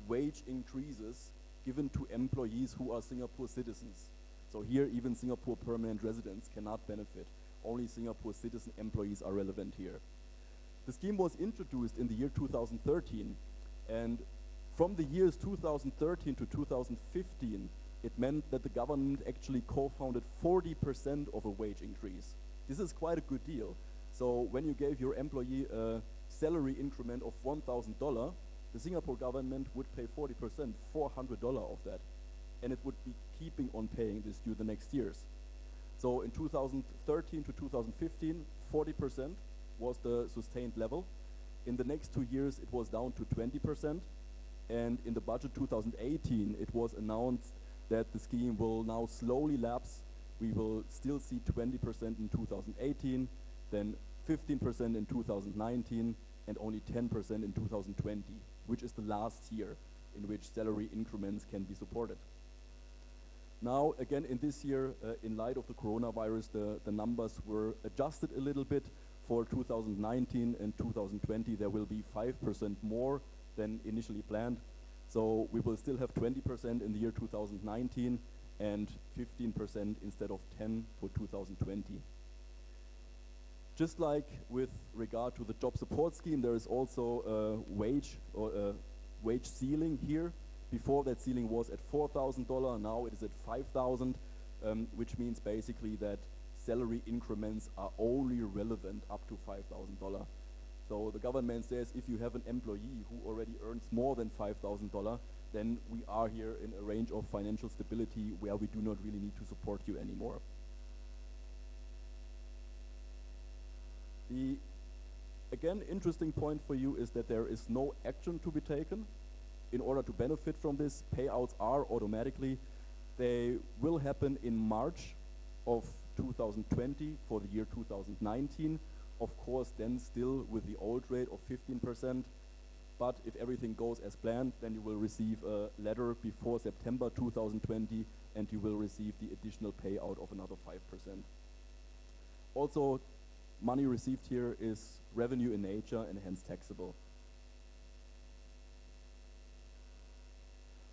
wage increases given to employees who are Singapore citizens. So here even Singapore permanent residents cannot benefit. Only Singapore citizen employees are relevant here. The scheme was introduced in the year 2013, and from the years 2013 to 2015, it meant that the government actually co-funded 40% of a wage increase. This is quite a good deal. So when you gave your employee a salary increment of $1,000, the Singapore government would pay 40%, $400 of that. And it would be keeping on paying this due the next years. So in 2013 to 2015, 40% was the sustained level. In the next 2 years, it was down to 20%. And in the budget 2018, it was announced that the scheme will now slowly lapse. We will still see 20% in 2018, then 15% in 2019, and only 10% in 2020, which is the last year in which salary increments can be supported. Now, again, in this year, in light of the coronavirus, the numbers were adjusted a little bit. For 2019 and 2020, there will be 5% more than initially planned. So we will still have 20% in the year 2019 and 15% instead of 10 for 2020. Just like with regard to the job support scheme, there is also a wage ceiling here. Before, that ceiling was at $4,000, now it is at $5,000, which means basically that salary increments are only relevant up to $5,000. So the government says if you have an employee who already earns more than $5,000, then we are here in a range of financial stability where we do not really need to support you anymore. The, again, interesting point for you is that there is no action to be taken. In order to benefit from this, payouts are automatically. They will happen in March of 2020 for the year 2019. Of course, then still with the old rate of 15%. But if everything goes as planned, then you will receive a letter before September 2020, and you will receive the additional payout of another 5%. Also, money received here is revenue in nature and hence taxable.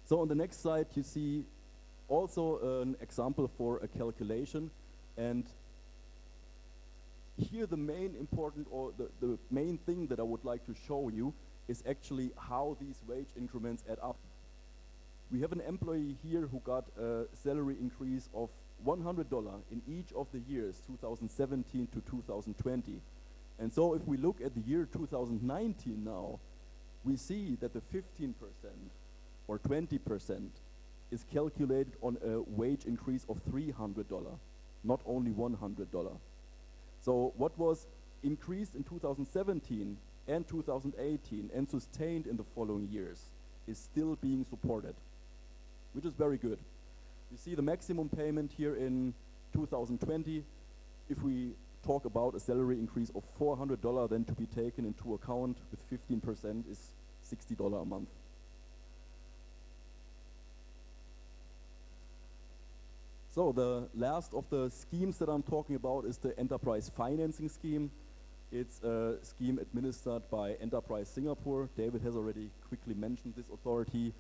So on the next slide, you see also an example for a calculation. And here the main important, or the main thing that I would like to show you is actually how these wage increments add up. We have an employee here who got a salary increase of $100 in each of the years, 2017 to 2020. And so if we look at the year 2019 now, we see that the 15% or 20% is calculated on a wage increase of $300, not only $100. So what was increased in 2017 and 2018 and sustained in the following years is still being supported, which is very good. You see the maximum payment here in 2020. If we talk about a salary increase of $400, then to be taken into account with 15% is $60 a month. So the last of the schemes that I'm talking about is the enterprise financing scheme. It's a scheme administered by Enterprise Singapore. David has already quickly mentioned this authority.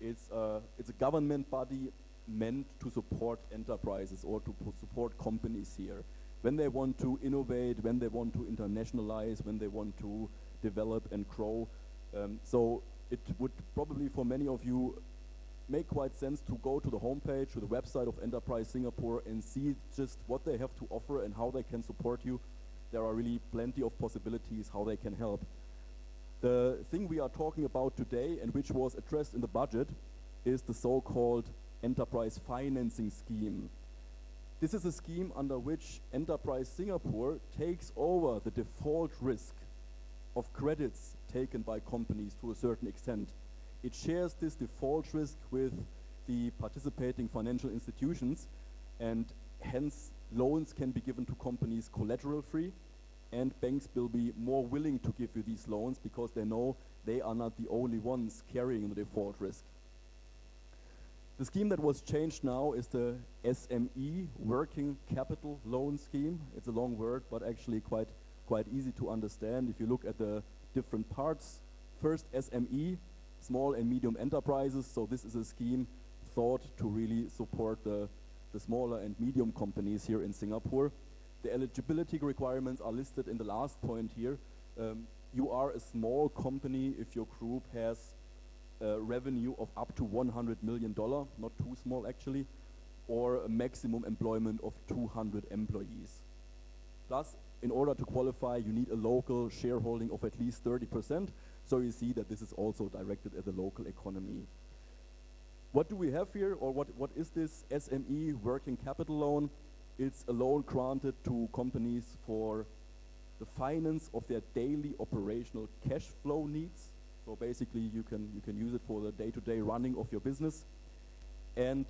It's a government body meant to support enterprises or to support companies here when they want to innovate, when they want to internationalize, when they want to develop and grow. So it would probably for many of you make quite sense to go to the homepage, to the website of Enterprise Singapore and see just what they have to offer and how they can support you. There are really plenty of possibilities how they can help. The thing we are talking about today and which was addressed in the budget is the so-called enterprise financing scheme. This is a scheme under which Enterprise Singapore takes over the default risk of credits taken by companies to a certain extent. It shares this default risk with the participating financial institutions, and hence loans can be given to companies collateral free, and banks will be more willing to give you these loans because they know they are not the only ones carrying the default risk. The scheme that was changed now is the SME Working Capital Loan Scheme. It's a long word, but actually quite easy to understand if you look at the different parts. First, SME, small and medium enterprises. So this is a scheme thought to really support the smaller and medium companies here in Singapore. The eligibility requirements are listed in the last point here. You are a small company if your group has revenue of up to $100 million, not too small actually, or a maximum employment of 200 employees. Plus, in order to qualify, you need a local shareholding of at least 30%, so you see that this is also directed at the local economy. What do we have here, or what is this SME Working Capital Loan? It's a loan granted to companies for the finance of their daily operational cash flow needs. So basically you can use it for the day-to-day running of your business. And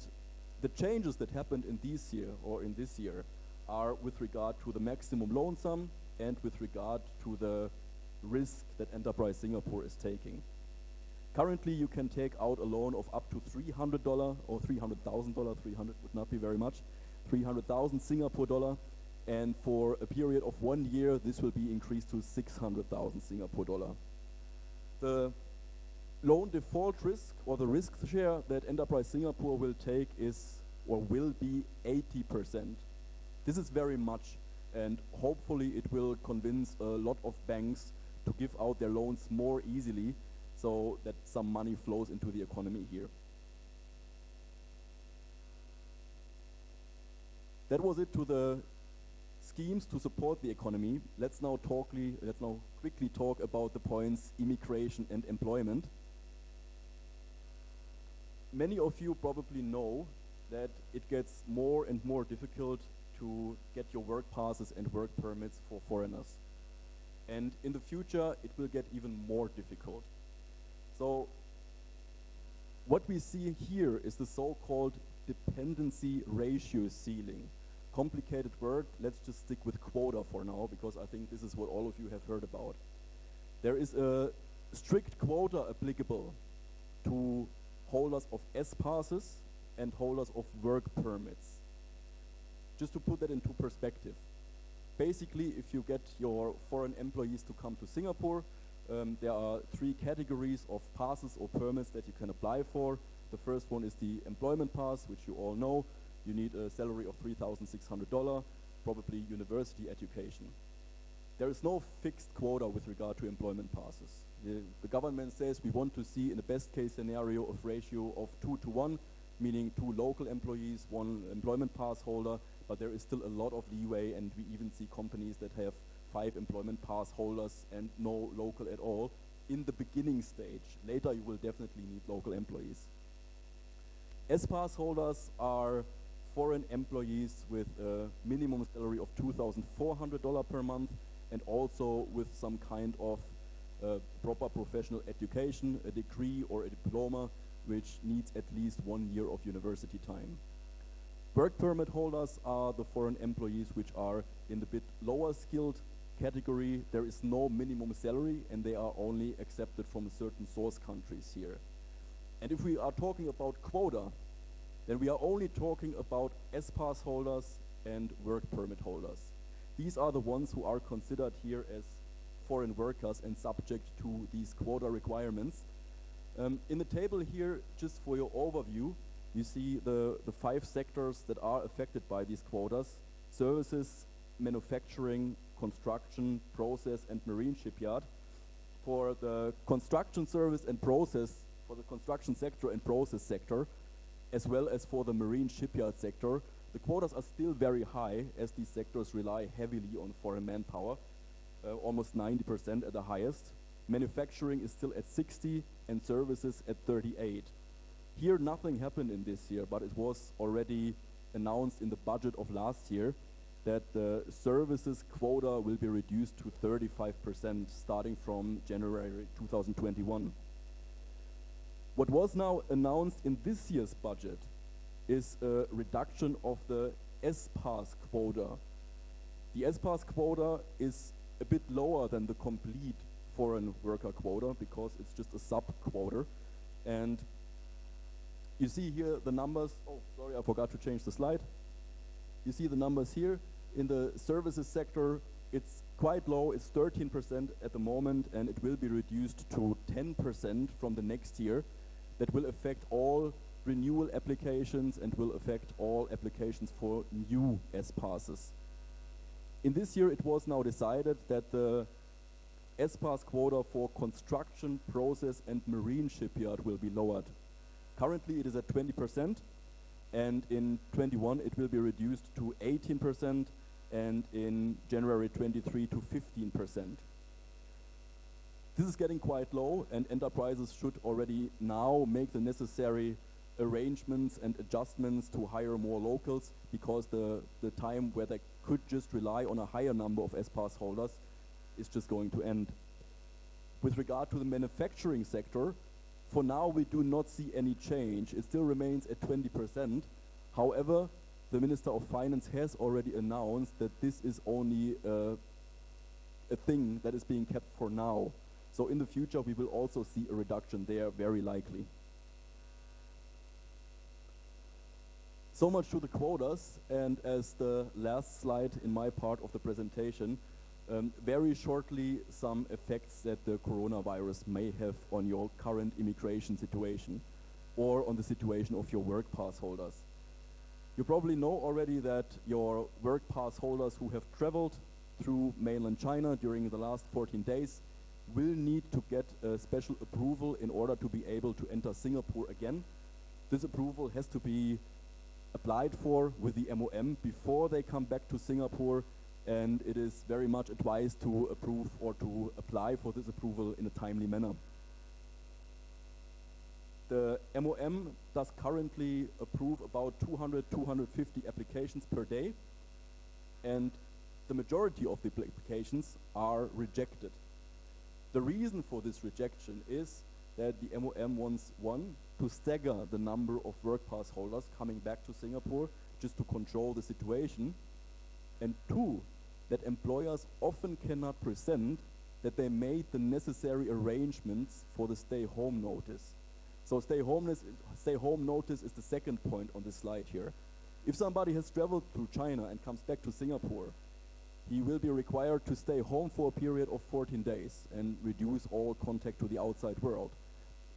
the changes that happened in this year are with regard to the maximum loan sum and with regard to the risk that Enterprise Singapore is taking. Currently you can take out a loan of up to $300 or $300,000, 300 would not be very much, 300,000 Singapore dollar, and for a period of 1 year this will be increased to 600,000 Singapore dollar. The loan default risk, or the risk share that Enterprise Singapore will take is, or will be 80%. This is very much, and hopefully it will convince a lot of banks to give out their loans more easily so that some money flows into the economy here. That was it to the schemes to support the economy. Let's now quickly talk about the points immigration and employment. Many of you probably know that it gets more and more difficult to get your work passes and work permits for foreigners. And in the future, it will get even more difficult. So what we see here is the so-called dependency ratio ceiling. Complicated word, let's just stick with quota for now, because I think this is what all of you have heard about. There is a strict quota applicable to holders of S passes and holders of work permits. Just to put that into perspective, basically if you get your foreign employees to come to Singapore, there are 3 categories of passes or permits that you can apply for. The first one is the employment pass, which you all know. You need a salary of $3,600, probably university education. There is no fixed quota with regard to employment passes. The government says we want to see in the best case scenario of ratio of 2 to 1, meaning 2 local employees, 1 employment pass holder, but there is still a lot of leeway, and we even see companies that have 5 employment pass holders and no local at all in the beginning stage. Later you will definitely need local employees. S-Pass holders are foreign employees with a minimum salary of $2,400 per month, and also with some kind of proper professional education, a degree or a diploma, which needs at least 1 year of university time. Work permit holders are the foreign employees which are in the bit lower skilled category. There is no minimum salary, and they are only accepted from certain source countries here. And if we are talking about quota, then we are only talking about S-Pass holders and work permit holders. These are the ones who are considered here as foreign workers and subject to these quota requirements. In the table here, just for your overview, you see the 5 sectors that are affected by these quotas: services, manufacturing, construction, process, and marine shipyard. For the construction service and process, for the construction sector and process sector, as well as for the marine shipyard sector, the quotas are still very high, as these sectors rely heavily on foreign manpower, almost 90% at the highest. Manufacturing is still at 60 and services at 38. Here nothing happened in this year, but it was already announced in the budget of last year that the services quota will be reduced to 35% starting from January 2021. What was now announced in this year's budget is a reduction of the S-Pass quota. The S-Pass quota is a bit lower than the complete foreign worker quota because it's just a sub-quota. And you see here the numbers. Oh, sorry, I forgot to change the slide. You see the numbers here. In the services sector, it's quite low. It's 13% at the moment, and it will be reduced to 10% from the next year. That will affect all renewal applications and will affect all applications for new S-passes. In this year, it was now decided that the S-pass quota for construction, process, and marine shipyard will be lowered. Currently, it is at 20%, and in 21 it will be reduced to 18%, and in January 23 to 15%. This is getting quite low, and enterprises should already now make the necessary arrangements and adjustments to hire more locals, because the time where they could just rely on a higher number of S-pass holders is just going to end. With regard to the manufacturing sector, for now we do not see any change. It still remains at 20%. However, the Minister of Finance has already announced that this is only a thing that is being kept for now. So in the future we will also see a reduction there, very likely. So much to the quotas, and as the last slide in my part of the presentation, very shortly some effects that the coronavirus may have on your current immigration situation or on the situation of your work pass holders. You probably know already that your work pass holders who have traveled through mainland China during the last 14 days will need to get a special approval in order to be able to enter Singapore again. This approval has to be applied for with the MOM before they come back to Singapore, and it is very much advised to approve or to apply for this approval in a timely manner. The MOM does currently approve about 200-250 applications per day, and the majority of the applications are rejected. The reason for this rejection is that the MOM wants, one, to stagger the number of work pass holders coming back to Singapore just to control the situation, and two, that employers often cannot present that they made the necessary arrangements for the stay-home notice. So stay-home notice is the second point on this slide here. If somebody has traveled through China and comes back to Singapore, he will be required to stay home for a period of 14 days and reduce all contact to the outside world.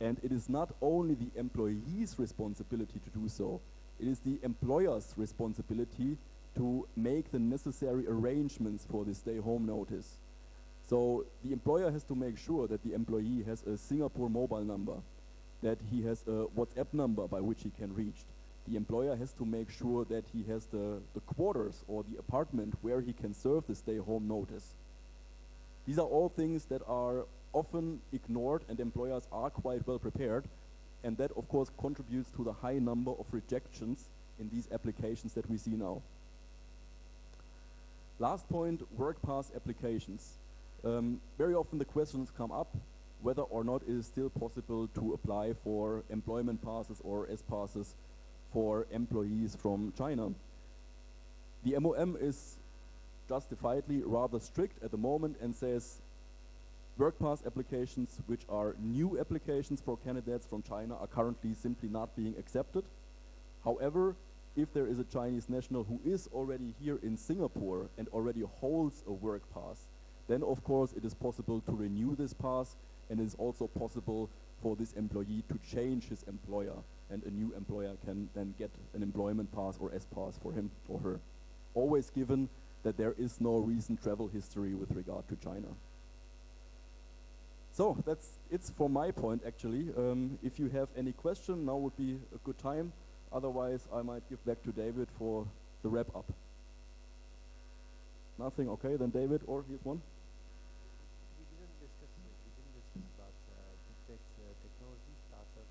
And it is not only the employee's responsibility to do so, it is the employer's responsibility to make the necessary arrangements for the stay-home notice. So the employer has to make sure that the employee has a Singapore mobile number, that he has a WhatsApp number by which he can reach. The employer has to make sure that he has the quarters or the apartment where he can serve the stay-home notice. These are all things that are often ignored, and employers are quite well prepared, and that of course contributes to the high number of rejections in these applications that we see now. Last point, work pass applications. Very often the questions come up whether or not it is still possible to apply for employment passes or S-passes for employees from China. The MOM is justifiably rather strict at the moment and says work pass applications which are new applications for candidates from China are currently simply not being accepted. However, if there is a Chinese national who is already here in Singapore and already holds a work pass, then of course it is possible to renew this pass, and it is also possible for this employee to change his employer, and a new employer can then get an employment pass or S-pass for him or her. Always given that there is no recent travel history with regard to China. So that's it for my point actually. If you have any question, now would be a good time. Otherwise, I might give back to David for the wrap up. Nothing? Okay, then David, or here's one. We didn't discuss about deep tech technology, startup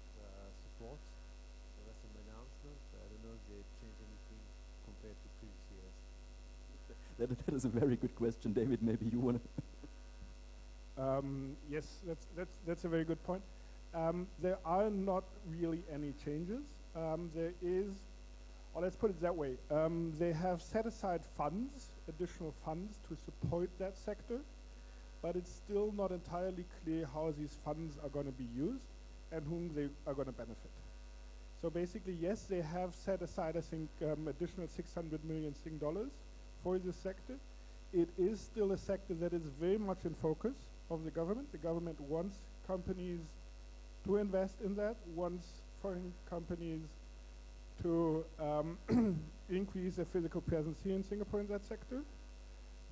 support. There was some announcements. I don't know if they changed anything compared to previous years. That is a very good question, David. Maybe you want to. Yes, that's a very good point. There are not really any changes. There is, or let's put it that way, they have set aside funds, additional funds to support that sector. but it's still not entirely clear how these funds are going to be used and whom they are going to benefit. So basically, yes, they have set aside, I think, additional 600 million Sing dollars for this sector. It is still a sector that is very much in focus of the government. The government wants companies to invest in that, wants foreign companies to increase their physical presence here in Singapore in that sector.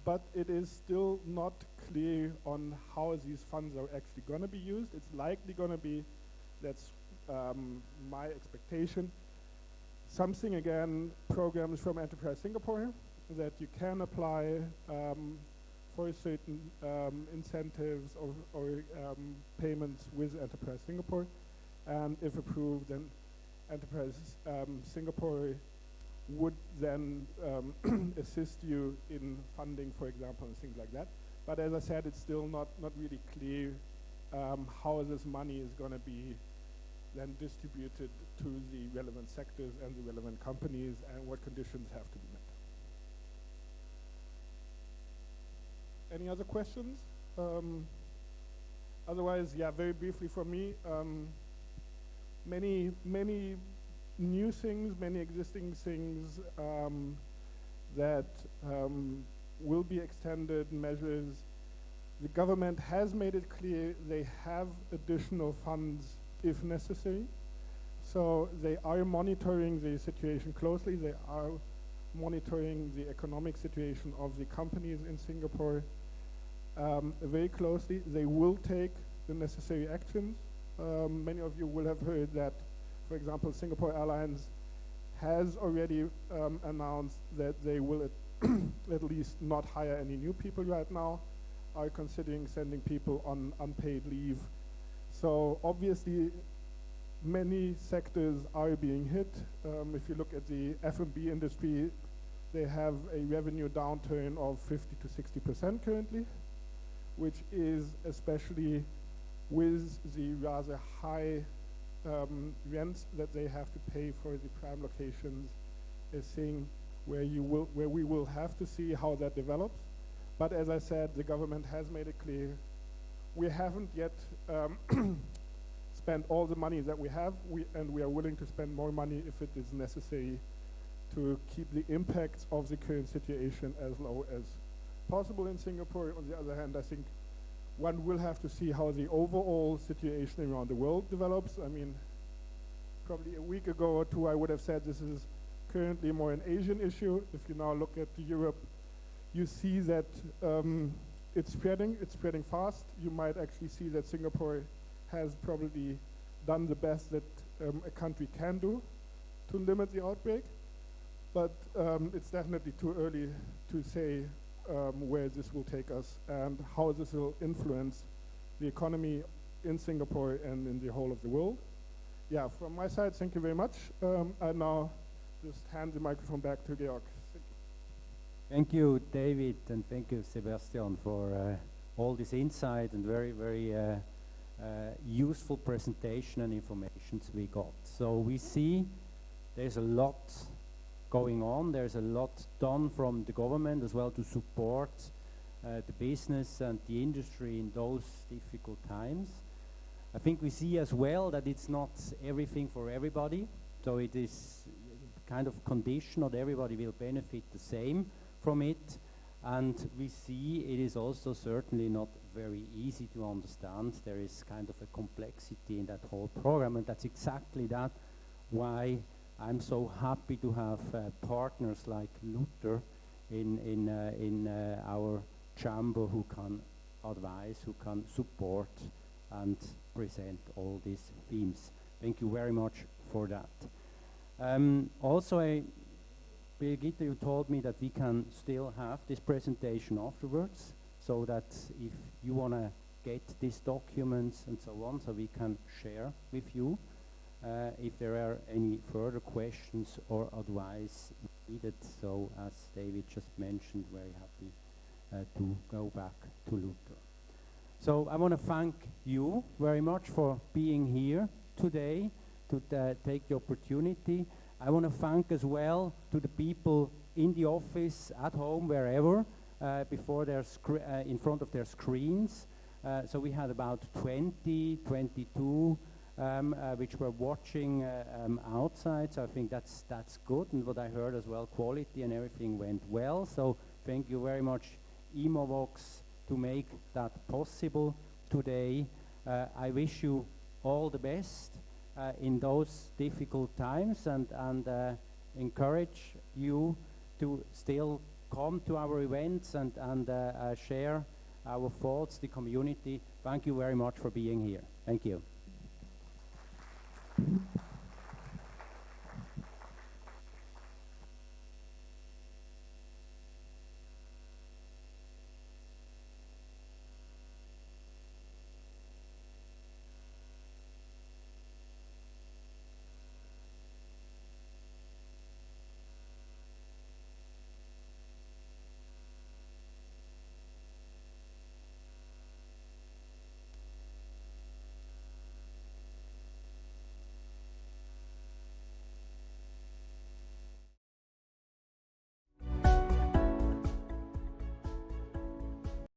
But it is still not clear on how these funds are actually going to be used. It's likely going to be, that's my expectation, something again, programs from Enterprise Singapore that you can apply for certain incentives or payments with Enterprise Singapore. And if approved, then Enterprise Singapore would then assist you in funding, for example, and things like that. But as I said, it's still not really clear how this money is going to be then distributed to the relevant sectors and the relevant companies and what conditions have to be met. Any other questions? Otherwise, yeah, very briefly for me, many new things, many existing things that will be extended measures. The government has made it clear they have additional funds if necessary. So they are monitoring the situation closely. They are monitoring the economic situation of the companies in Singapore very closely. They will take the necessary actions. Many of you will have heard that, for example, Singapore Airlines has already announced that they will at least not hire any new people right now, are considering sending people on unpaid leave. So obviously, many sectors are being hit. If you look at the F&B industry, they have a revenue downturn of 50 to 60% currently, which is especially with the rather high rents that they have to pay for the prime locations, a thing where we will have to see how that develops. But as I said, the government has made it clear we haven't yet spent all the money that we have, and we are willing to spend more money if it is necessary to keep the impacts of the current situation as low as possible in Singapore. On the other hand, I think one will have to see how the overall situation around the world develops. I mean, probably a week ago or two, I would have said this is currently more an Asian issue. If you now look at Europe, you see that it's spreading fast. You might actually see that Singapore has probably done the best that a country can do to limit the outbreak. But it's definitely too early to say where this will take us and how this will influence the economy in Singapore and in the whole of the world. Yeah, from my side, thank you very much. I now just hand the microphone back to Georg. Thank you, David, and thank you, Sebastian, for all this insight and very, very useful presentation and informations we got. So we see there's a lot going on. There's a lot done from the government as well to support the business and the industry in those difficult times. I think we see as well that it's not everything for everybody. So it is kind of condition, not everybody will benefit the same from it. And we see it is also certainly not very easy to understand. There is kind of a complexity in that whole program, and that's exactly that why I'm so happy to have partners like Luther in our chamber who can advise, who can support and present all these themes. Thank you very much for that. Also, Birgitte, you told me that we can still have this presentation afterwards, so that if you want to get these documents and so on, so we can share with you if there are any further questions or advice needed. So as David just mentioned, very happy to go back to Luther. So I want to thank you very much for being here today to take the opportunity. I want to thank as well to the people in the office, at home, wherever, before their in front of their screens. So we had about 20, 22 which were watching outside. So I think that's good. And what I heard as well, quality and everything went well. So thank you very much, Imovox, to make that possible today. I wish you all the best in those difficult times, and encourage you to still come to our events and share our thoughts, the community. Thank you very much for being here. Thank you.